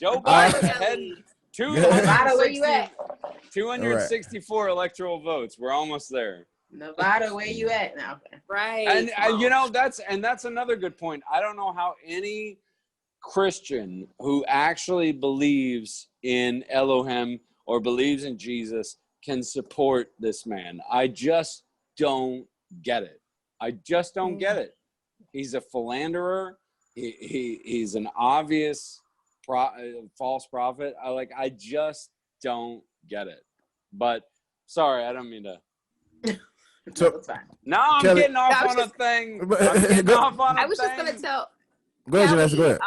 Joe Biden heading 264 electoral votes. We're almost there. Nevada, where you at now? Right. And that's another good point. I don't know how any Christian who actually believes in Elohim or believes in Jesus can support this man. I just don't get it. He's a philanderer. He's an obvious false prophet. I just don't get it. But sorry, I don't mean to. So now I'm Kellie, getting off on a thing. I was just gonna tell. Go ahead, Janessa, go ahead.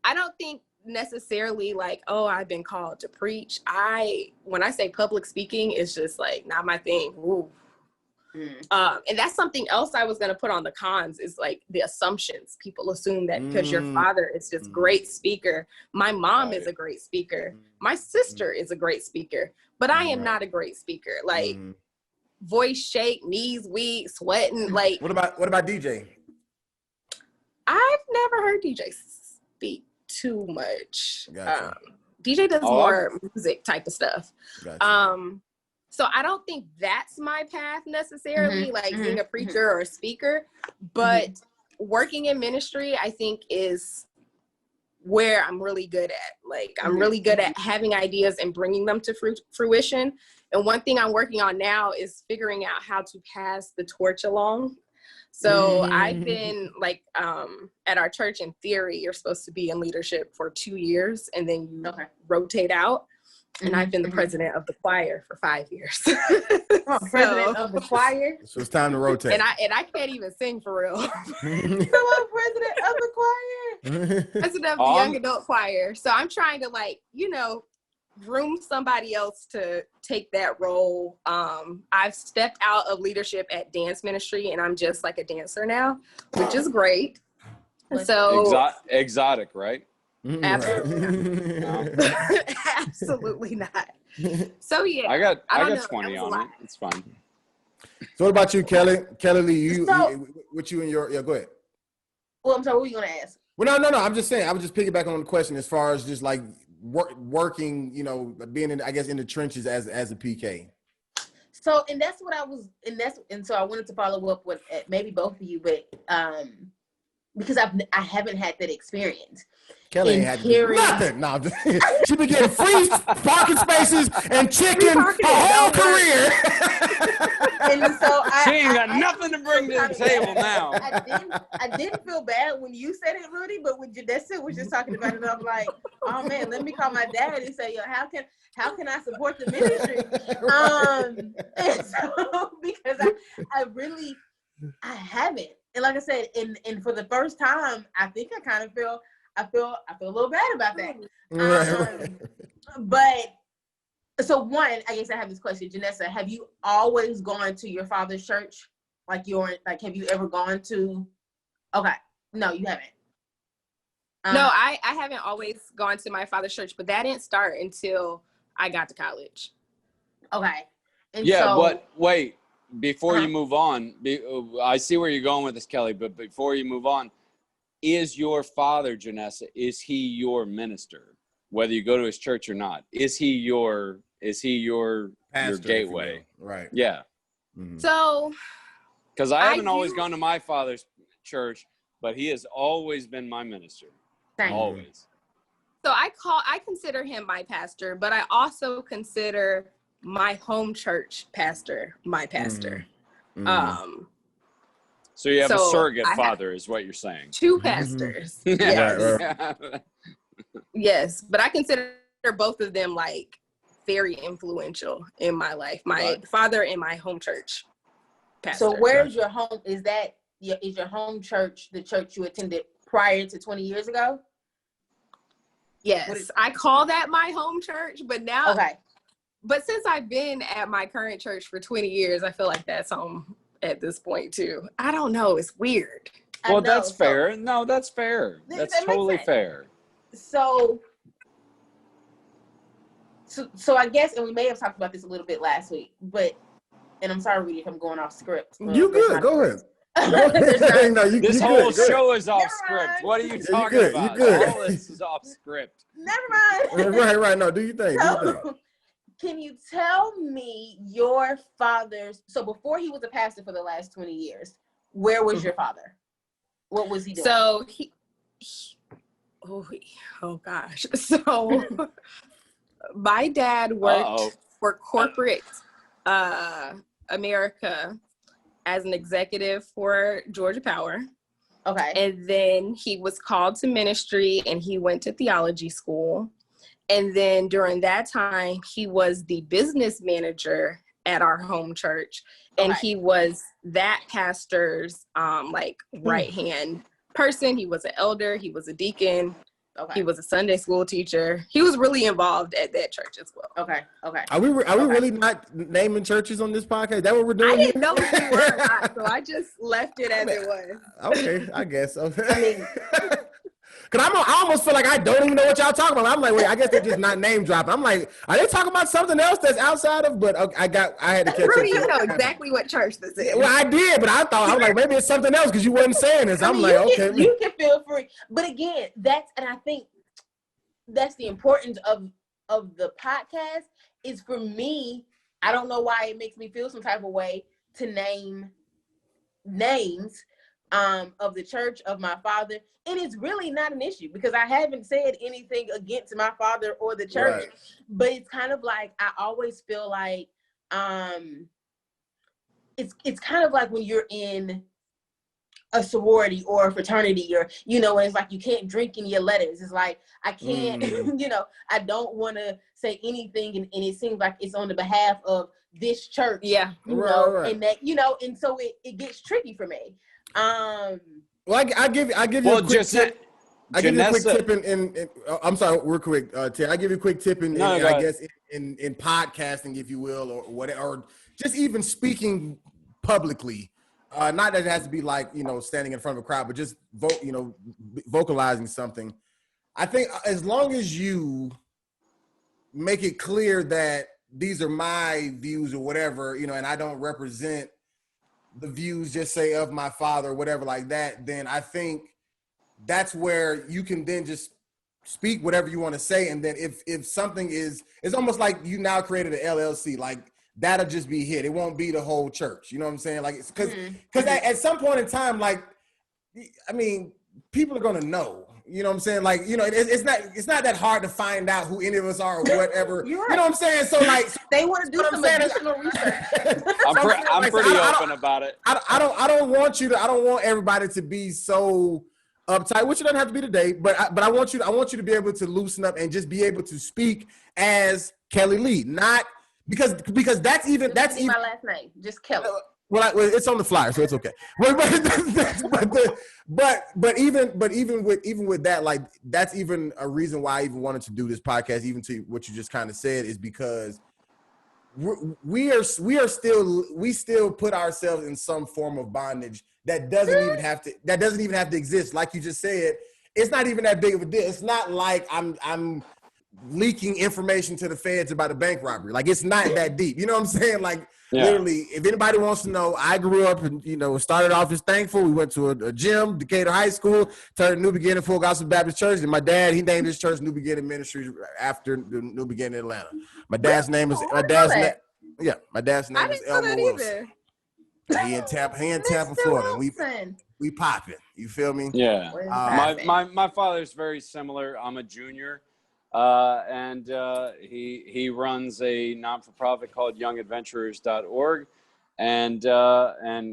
I don't think necessarily like, oh, I've been called to preach. When I say public speaking, it's just like not my thing. Ooh. And that's something else I was going to put on the cons is like the assumptions. People assume that because your father is this great speaker, my mom is a great speaker, my sister is a great speaker, but I am not a great speaker. Like voice shake, knees weak, sweating. Like what about DJ? I've never heard DJ speak too much. Gotcha. DJ does more music type of stuff. Gotcha. So I don't think that's my path necessarily, like being a preacher or a speaker, but working in ministry, I think is where I'm really good at. Like I'm really good at having ideas and bringing them to fruition. And one thing I'm working on now is figuring out how to pass the torch along. So I've been like at our church, in theory, you're supposed to be in leadership for 2 years and then you rotate out. And I've been the president of the choir for 5 years. President of the choir. So it's time to rotate. And I can't even sing for real. So I'm president of the choir. President of the young adult choir. So I'm trying to groom somebody else to take that role. I've stepped out of leadership at dance ministry and I'm just like a dancer now, which is great. So exotic, right? Absolutely not. Absolutely not. So yeah, I got 20 on it. It's fine. So what about you, Kellie? Kellie, what you and your go ahead. Well, I'm sorry, what were you gonna ask? Well, no. I'm just saying. I was just piggybacking on the question as far as just like working, being in, I guess, in the trenches as a PK. So, and that's what I was, and so I wanted to follow up with maybe both of you, but because I haven't had that experience. Kellie ain't had to do nothing. No, she been getting free parking spaces and chicken her whole career. And so she ain't got nothing to bring to the table now. I didn't feel bad when you said it, Rudy, but when Janessa was just talking about it, I'm like, oh man, let me call my dad and say, yo, how can I support the ministry? And so because I haven't. And like I said, and for the first time, I think I feel a little bad about that. Right. But so one, I guess I have this question, Janessa, have you always gone to your father's church? Have you ever gone to? Okay, no, you haven't. No, I haven't always gone to my father's church, but that didn't start until I got to college. Okay. And wait. Before you move on, I see where you're going with this, Kellie, but before you move on, is your father, Janessa, is he your minister? Whether you go to his church or not, is he your pastor, your gateway? Right. Yeah. Mm-hmm. So, because I haven't always gone to my father's church, but he has always been my minister. Always. So I consider him my pastor, but I also consider my home church pastor my pastor. So you have a surrogate father, is what you're saying. 2 pastors. Yes. Yes, but I consider both of them like very influential in my life. My father and my home church pastor. So where's your home? Is your home church the church you attended prior to 20 years ago? Yes, I call that my home church, but now. Okay. But since I've been at my current church for 20 years, I feel like that's home at this point too. I don't know. It's weird. Well, that's fair. No, that's fair. That's totally fair. So I guess, and we may have talked about this a little bit last week, and I'm sorry, Rudy, if I'm going off script. You good. Go ahead. This whole show is off script. What are you talking about? You good. All this is off script. Never mind. Right. No, do you think? Can you tell me your father's, so before he was a pastor for the last 20 years, where was your father? What was he doing? So oh gosh. So my dad worked for corporate America as an executive for Georgia Power. Okay. And then he was called to ministry and he went to theology school. And then during that time, he was the business manager at our home church. And he was that pastor's right-hand person. He was an elder, he was a deacon, Okay. He was a Sunday school teacher. He was really involved at that church as well. Okay. Are we really not naming churches on this podcast? Is that what we're doing? I didn't know if we were or not, so I just left it as it was. Okay, I guess. I mean, Because I almost feel like I don't even know what y'all talking about. I'm like, wait, I guess they're just not name dropping. I'm like, are they talking about something else that's outside of? But I had to catch Rudy, up. you know exactly what church this is. Well, I did, but I was like, maybe it's something else because you wasn't saying this. I'm like, okay. You can feel free. But again, and I think that's the importance of the podcast is for me, I don't know why it makes me feel some type of way to name names of the church of my father. It is really not an issue because I haven't said anything against my father or the church. Right. But it's kind of like I always feel like it's kind of like when you're in a sorority or a fraternity, or and it's like you can't drink in your letters. It's like I can't, I don't want to say anything, and it seems like it's on the behalf of this church. Yeah, right. And that and so it gets tricky for me. Well, I give you a quick tip. I give you a quick tip in I'm sorry, real quick, Terry. I give you a quick tip in I guess in podcasting, if you will, or whatever, or just even speaking publicly. Not that it has to be like standing in front of a crowd, but just vocalizing something. I think as long as you make it clear that these are my views or whatever, and I don't represent the views, just say, of my father or whatever like that, then I think that's where you can then just speak whatever you want to say. And then if something it's almost like you now created an LLC, like that'll just be hit. It won't be the whole church. You know what I'm saying? Like, because at some point in time, like, I mean, people are going to know. You know what I'm saying? Like, it's not that hard to find out who any of us are or whatever. You're right. You know what I'm saying? So like, they want to do some additional research. I'm pretty open about it. I don't want everybody to be so uptight, which it doesn't have to be today, but I want you to be able to loosen up and just be able to speak as Kellie Lee, not because that's even my last name, just Kellie. Well, it's on the flyer, so it's okay. But even with that, like that's even a reason why I even wanted to do this podcast. Even to what you just kind of said is because we still put ourselves in some form of bondage that doesn't even have to exist. Like you just said, it's not even that big of a deal. It's not like I'm leaking information to the feds about a bank robbery. Like it's not that deep. You know what I'm saying? Like literally, if anybody wants to know, I grew up and started off as Thankful. We went to a gym, Decatur High School, turned New Beginning Full Gospel Baptist Church, and my dad, he named his church New Beginning Ministries after the New Beginning in Atlanta. My dad's name is I didn't know that Wilson. He in Tampa, Florida. We popping. You feel me? Yeah. My father's very similar. I'm a junior. And he runs a not-for-profit called youngadventurers.org, and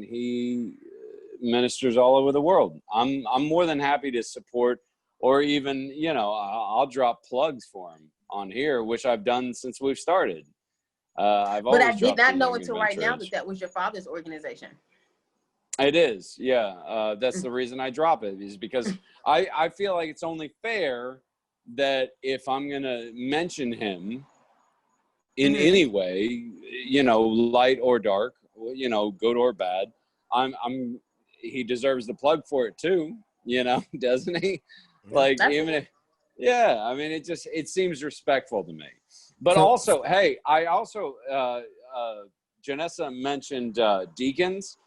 he ministers all over the world. I'm more than happy to support, or even I'll drop plugs for him on here, which I've done since we've started. But I did not know until right now that was your father's organization. It is, yeah. That's the reason I drop it, is because I feel like it's only fair that if I'm going to mention him in any way, light or dark, good or bad, he deserves the plug for it too, doesn't he? Like, even if, I mean, it seems respectful to me. But also, hey, Janessa mentioned deacons.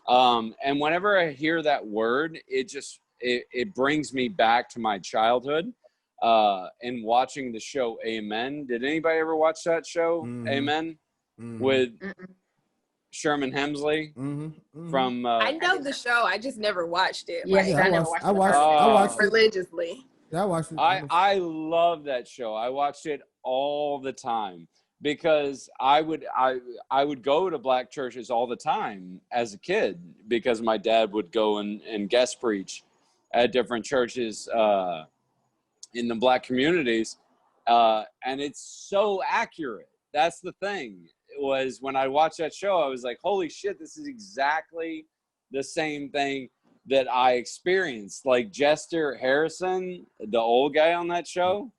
And whenever I hear that word, it brings me back to my childhood. And watching the show Amen. Did anybody ever watch that show? Amen? With Sherman Hemsley from I know the show, I just never watched it. I watched it religiously. Yeah, I watched it. I love that show. I watched it all the time because I would go to black churches all the time as a kid because my dad would go and guest preach at different churches in the black communities, and it's so accurate. That's the thing. It was when I watched that show, I was like, holy shit, this is exactly the same thing that I experienced. Like Jester Harrison, the old guy on that show,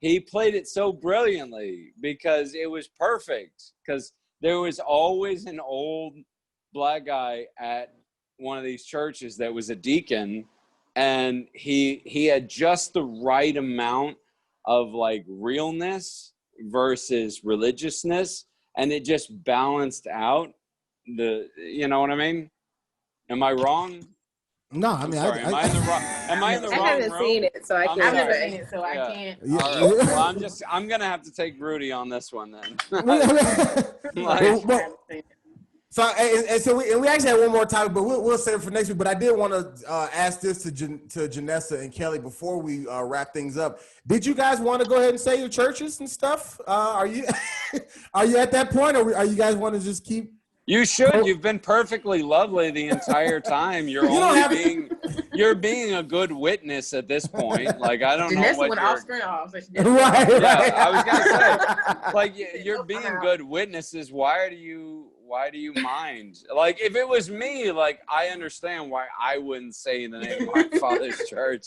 he played it so brilliantly because it was perfect. Because there was always an old black guy at one of these churches that was a deacon, and he had just the right amount of like realness versus religiousness, and it just balanced out the, you know what I mean? Am I wrong? No, I mean, Sorry, am I in the wrong? Am I in the I wrong haven't room? seen it, so I I'm can't I've never sorry. seen it, so I can't. Yeah. All right. Well, I'm gonna have to take Rudy on this one then. Like, Well, so we actually had one more topic, but we'll save it for next week. But I did want to ask this to Janessa and Kellie before we wrap things up. Did you guys want to go ahead and say your churches and stuff? Are you are you at that point, or are you guys want to just keep? you should. You've been perfectly lovely the entire time. You're You don't only have to- being you're being a good witness at this point. Like, I don't know Janessa what went you're. off screen off. So she did. Right, Yeah, right. I was gonna say, like, you're being good witnesses. Why do you mind? Like, if it was me, like, I understand why I wouldn't say the name of my father's church,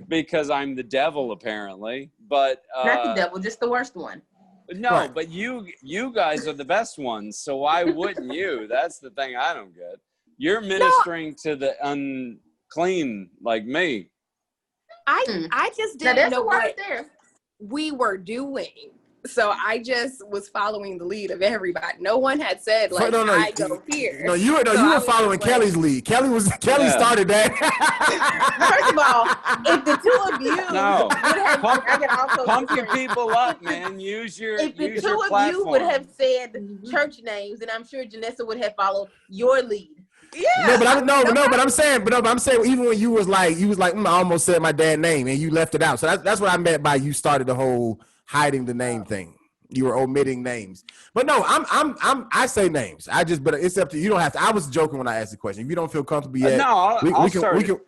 because I'm the devil apparently. But Not the devil, just the worst one. no, Right. but you guys are the best ones. So why wouldn't you? That's the thing I don't get. You're ministering to the unclean like me. I just Now didn't that's know the word what there. we were doing. So I just was following the lead of everybody. No one had said like No, I go here. No, you were So I you were was following just like- Kelly's lead. Kelly Yeah. started that. First of all, if the two of you No. would have, I can also Pump your disagree. people up, man. Use your If the use two your of platform. you would have said church names, then I'm sure Janessa would have followed your lead. Yeah. But I'm saying, even when you was like, I almost said my dad's name, and you left it out. So that's what I meant by you started the whole hiding the name thing. You were omitting names. But no, I say names. But it's up to you. You don't have to. I was joking when I asked the question. If you don't feel comfortable yet, No, I'll start we it. can.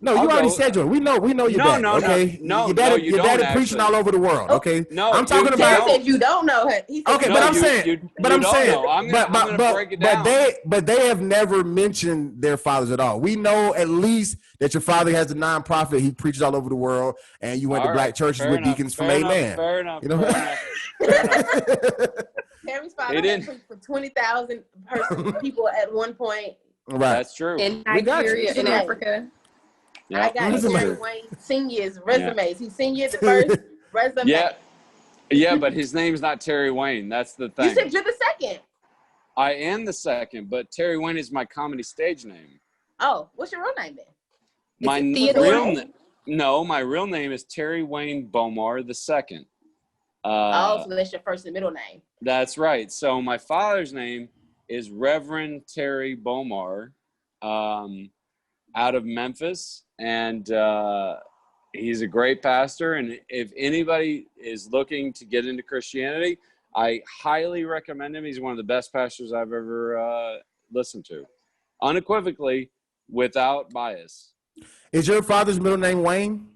No, I'll you already go. said your. We know your No, dad. no, no. Okay, No, your daddy, no, you your daddy don't preaching actually. all over the world. Okay, No, I'm talking you about. Terry said you don't know her. He said Okay, No, but I'm you- saying, you- but you I'm don't saying, know. I'm gonna break it down. But they have never mentioned their fathers at all. We know at least that your father has a nonprofit. He preaches all over the world, and you went All to black right, churches fair with enough, deacons fair from enough, Amen. Fair enough. You know? Fair enough. Terry's He father had didn't. preached for 20,000 people at one point. Right. That's true. In We got you. Nigeria, in Yeah. Africa. Yeah. I got Listen, Terry man. Wayne Senior's resumes. He's senior the first resume. Yeah, but his name's not Terry Wayne. That's the thing. You said you're the second. I am the second, but Terry Wayne is my comedy stage name. Oh, what's your real name then? My it Theodore? my real name is Terry Wayne Bomar the second. So that's your first and middle name. That's right. So my father's name is Reverend Terry Bomar, out of Memphis, and he's a great pastor. And if anybody is looking to get into Christianity, I highly recommend him. He's one of the best pastors I've ever listened to, unequivocally, without bias. Is your father's middle name Wayne?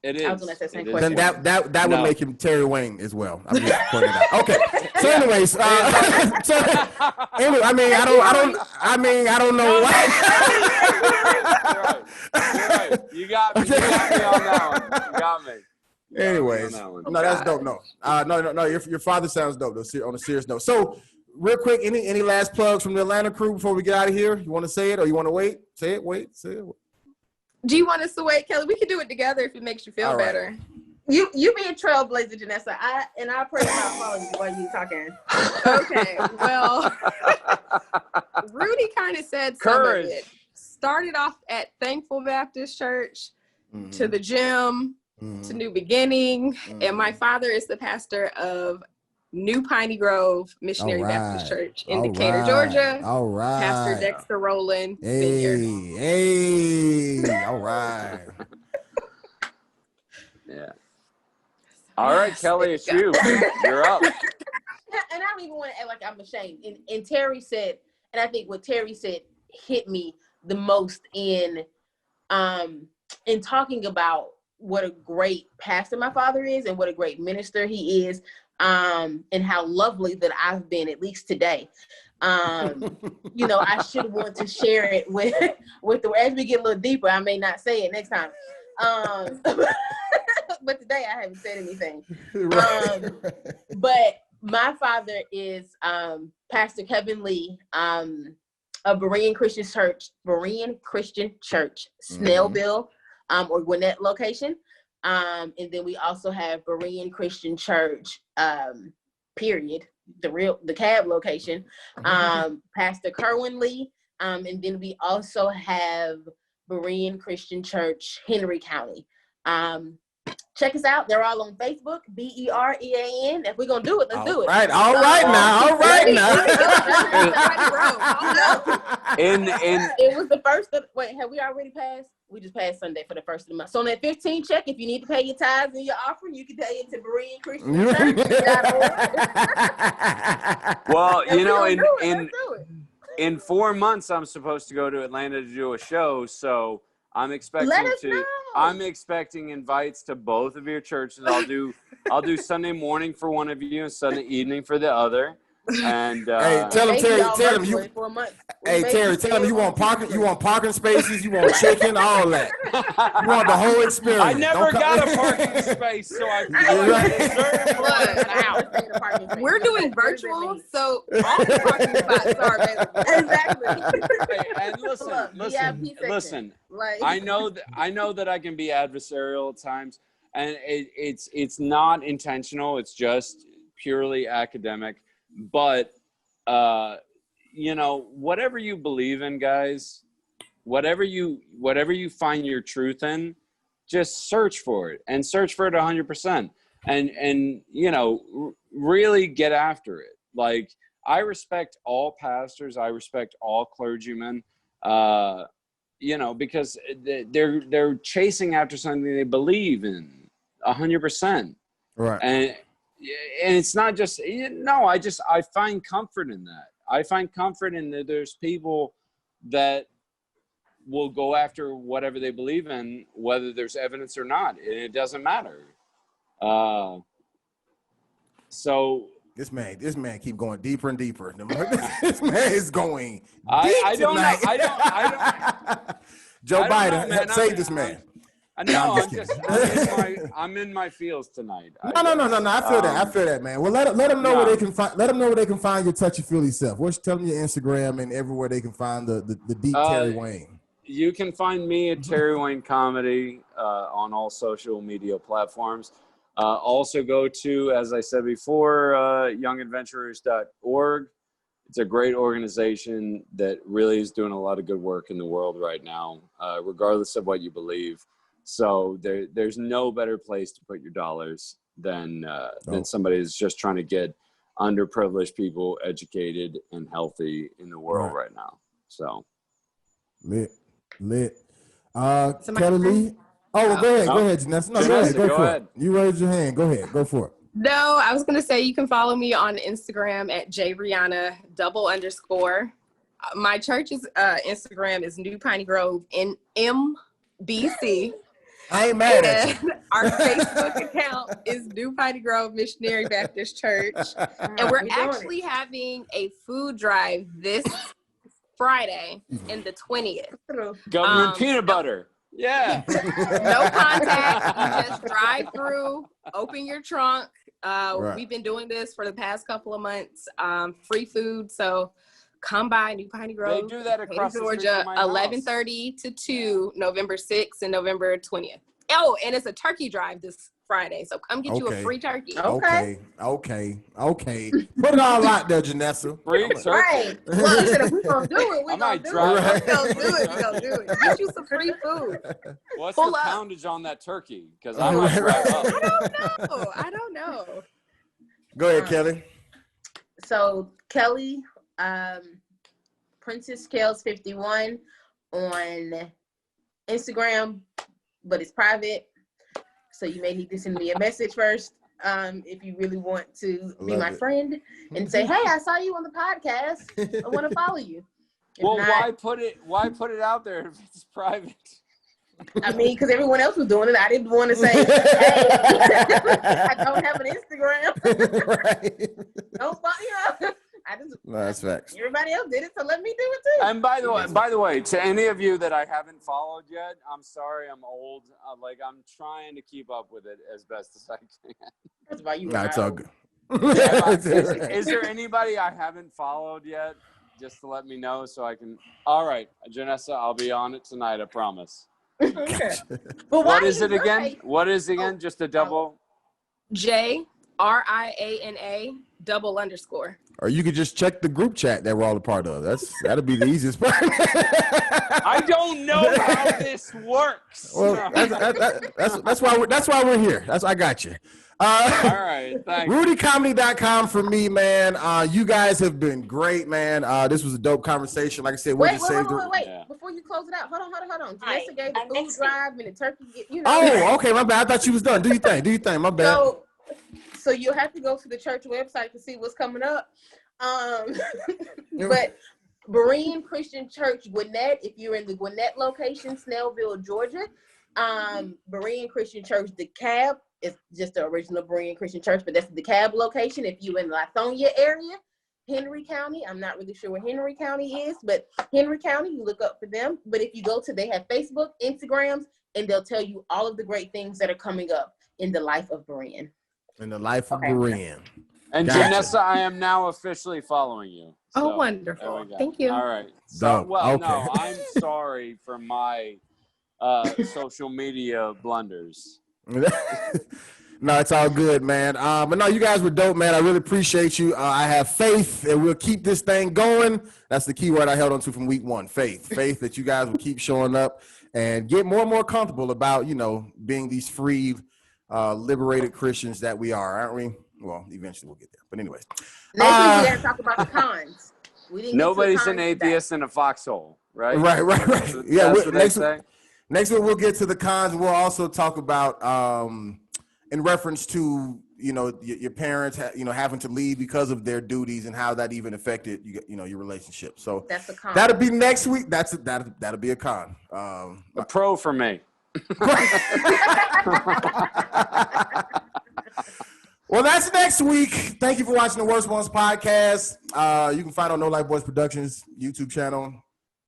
It is. I was gonna say the same It is question. Then Wayne. that would No. make him Terry Wayne as well. I'm just pointing it out. Okay. So, anyways, so anyway, I don't know why. You're right. You got me on that one. You got me. Anyways, On that one. no, that's dope. No. Your father sounds dope though. On a serious note. So, real quick, any last plugs from the Atlanta crew before we get out of here? You want to say it, or you want to wait? Say it. Say it. Do you want us to wait, Kelly? We can do it together if it makes you feel All right. better. You be a trailblazer, Janessa. I pray not follow you while you talking. Okay, well, Rudy kind of said some Courage. of it. Started off at Thankful Baptist Church, Mm-hmm. to the gym, to New Beginning, and my father is the pastor of New Piney Grove Missionary All right. Baptist Church in All Decatur, right. Georgia. All right. Pastor Dexter Rowland, Vineyard. Hey, all right. Yeah. All right, Yes, Kelly, it's there you you. You're up. And I don't even want to act like I'm ashamed. And Terry said, and I think what Terry said hit me the most in talking about what a great pastor my father is and what a great minister he is, and how lovely that I've been, at least today. You know, I should want to share it with the, as we get a little deeper, I may not say it next time. But today I haven't said anything. But my father is Pastor Kevin Lee, of Berean Christian Church, Snellville, or Gwinnett location. And then we also have Berean Christian Church, period, the cab location, Pastor Kerwin Lee. And then we also have Berean Christian Church, Henry County. Check us out. They're all on Facebook, BEREAN. If we're going to do it, let's do it. All right now. It was the first of, wait, have we already passed? We just passed Sunday for the first of the month. So on that 15 check, if you need to pay your tithes and your offering, you can pay it to Berean Christian Church. Well, you know, in 4 months, I'm supposed to go to Atlanta to do a show, so I'm expecting invites to both of your churches. I'll do Sunday morning for one of you and Sunday evening for the other. And hey, tell him Terry you. Hey Terry, tell him you want parking spaces, you want chicken, all that. You want the whole experience. I never got a parking space, so I feel like we're doing virtual, so all the parking spots are available. Exactly. And listen. Like, I know that I can be adversarial at times, and it's not intentional. It's just purely academic. But you know, whatever you believe in, guys, whatever you find your truth in, just search for it, and search for it 100%, and you know, really get after it. Like, I respect all pastors, I respect all clergymen, you know, because they're chasing after something they believe in 100%, right? And it's not just, no, I find comfort in that. I find comfort in that there's people that will go after whatever they believe in, whether there's evidence or not, and it doesn't matter. So this man keep going deeper and deeper. This man is going deep I don't tonight. know. I don't Joe Biden, know, man. save this man. No, I'm in my feels tonight. No. I feel that, man. Well, let them know where they can find. Let them know where they can find your touchy feely self. Tell them your Instagram and everywhere they can find the deep Terry Wayne. You can find me at Terry Wayne Comedy on all social media platforms. Also go to, as I said before, youngadventurers.org. It's a great organization that really is doing a lot of good work in the world right now, regardless of what you believe. So there's no better place to put your dollars than somebody who's just trying to get underprivileged people educated and healthy in the world right now. So lit. Kellie. Oh, go ahead, Janessa. No, Janessa, go for ahead. It. You raised your hand. Go ahead. Go for it. No, I was going to say you can follow me on Instagram at jrihanna _. My church's Instagram is New Piney Grove in MBC. I ain't mad at you. Our Facebook account is New Piney Grove Missionary Baptist Church. And we're actually having a food drive this Friday in the 20th. Government peanut butter. Yeah. No contact. You just drive through, open your trunk. We've been doing this for the past couple of months. Free food. So come by New Piney Grove. They do that across Georgia, 11:30 to 2, November 6th and November 20th. Oh, and it's a turkey drive this Friday. So come get you a free turkey. Okay. Put it all out there, Janessa. Free turkey. Right. Look, we're going to do it. We're going to do it. We're going to do it. Get you some free food. What's the poundage on that turkey? Because I might drive up. I don't know. Go ahead, Kellie. So Kellie, Princess Kels 51 on Instagram, but it's private. So you may need to send me a message first if you really want to be my friend and say, "Hey, I saw you on the podcast. I want to follow you." Well, why put it out there if it's private? I mean, because everyone else was doing it. I didn't want to say, "Hey, I don't have an Instagram." Right. Don't follow. No, that's facts. Everybody else did it, so let me do it too. And by the way, to any of you that I haven't followed yet, I'm sorry, I'm old. I'm trying to keep up with it as best as I can. That's why you. No, it's all good. Is there anybody I haven't followed yet? Just to let me know so I can. All right, Janessa, I'll be on it tonight. I promise. Okay. But What is it again? What is it again? Just a double. JRIANA_. Or you could just check the group chat that we're all a part of. That'll be the easiest part. I don't know how this works. Well, that's why we're here. I got you. All right, thanks. RudyComedy.com for me, man. You guys have been great, man. This was a dope conversation. Like I said, wait. Yeah. Before you close it out, hold on. Janessa gave the food drive and the turkey. Oh, okay, my bad. I thought you was done. Do your thing. My bad. So you'll have to go to the church website to see what's coming up. But Berean Christian Church, Gwinnett, if you're in the Gwinnett location, Snellville, Georgia, Berean Christian Church, DeKalb, is just the original Berean Christian Church, but that's the DeKalb location. If you're in Lithonia area, Henry County, I'm not really sure where Henry County is, but Henry County, you look up for them. But if you go to, they have Facebook, Instagrams, and they'll tell you all of the great things that are coming up in the life of Berean. In the life of Berean. And Gotcha. Janessa, I am now officially following you. Oh, wonderful. Thank you. All right. Dope. Okay. No, I'm sorry for my social media blunders. No, it's all good, man. But no, you guys were dope, man. I really appreciate you. I have faith and we'll keep this thing going. That's the key word I held on to from week one. Faith that you guys will keep showing up and get more and more comfortable about, being these free, liberated Christians that we are, aren't we? Well, eventually we'll get there. But anyways. Next week we got to talk about the cons. Nobody's an atheist in a foxhole, right? Right. Yeah, next week we'll get to the cons. We'll also talk about in reference to your parents having to leave because of their duties and how that even affected your relationship. So that's a con. That'll be next week. That'll be a con. A pro for me. Well, that's next week. Thank you for watching the Worst Ones podcast. You can find on No Life Boys Productions YouTube channel,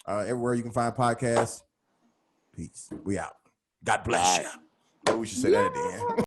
everywhere you can find podcasts. Peace. We out. God bless you. Maybe we should say that at the end.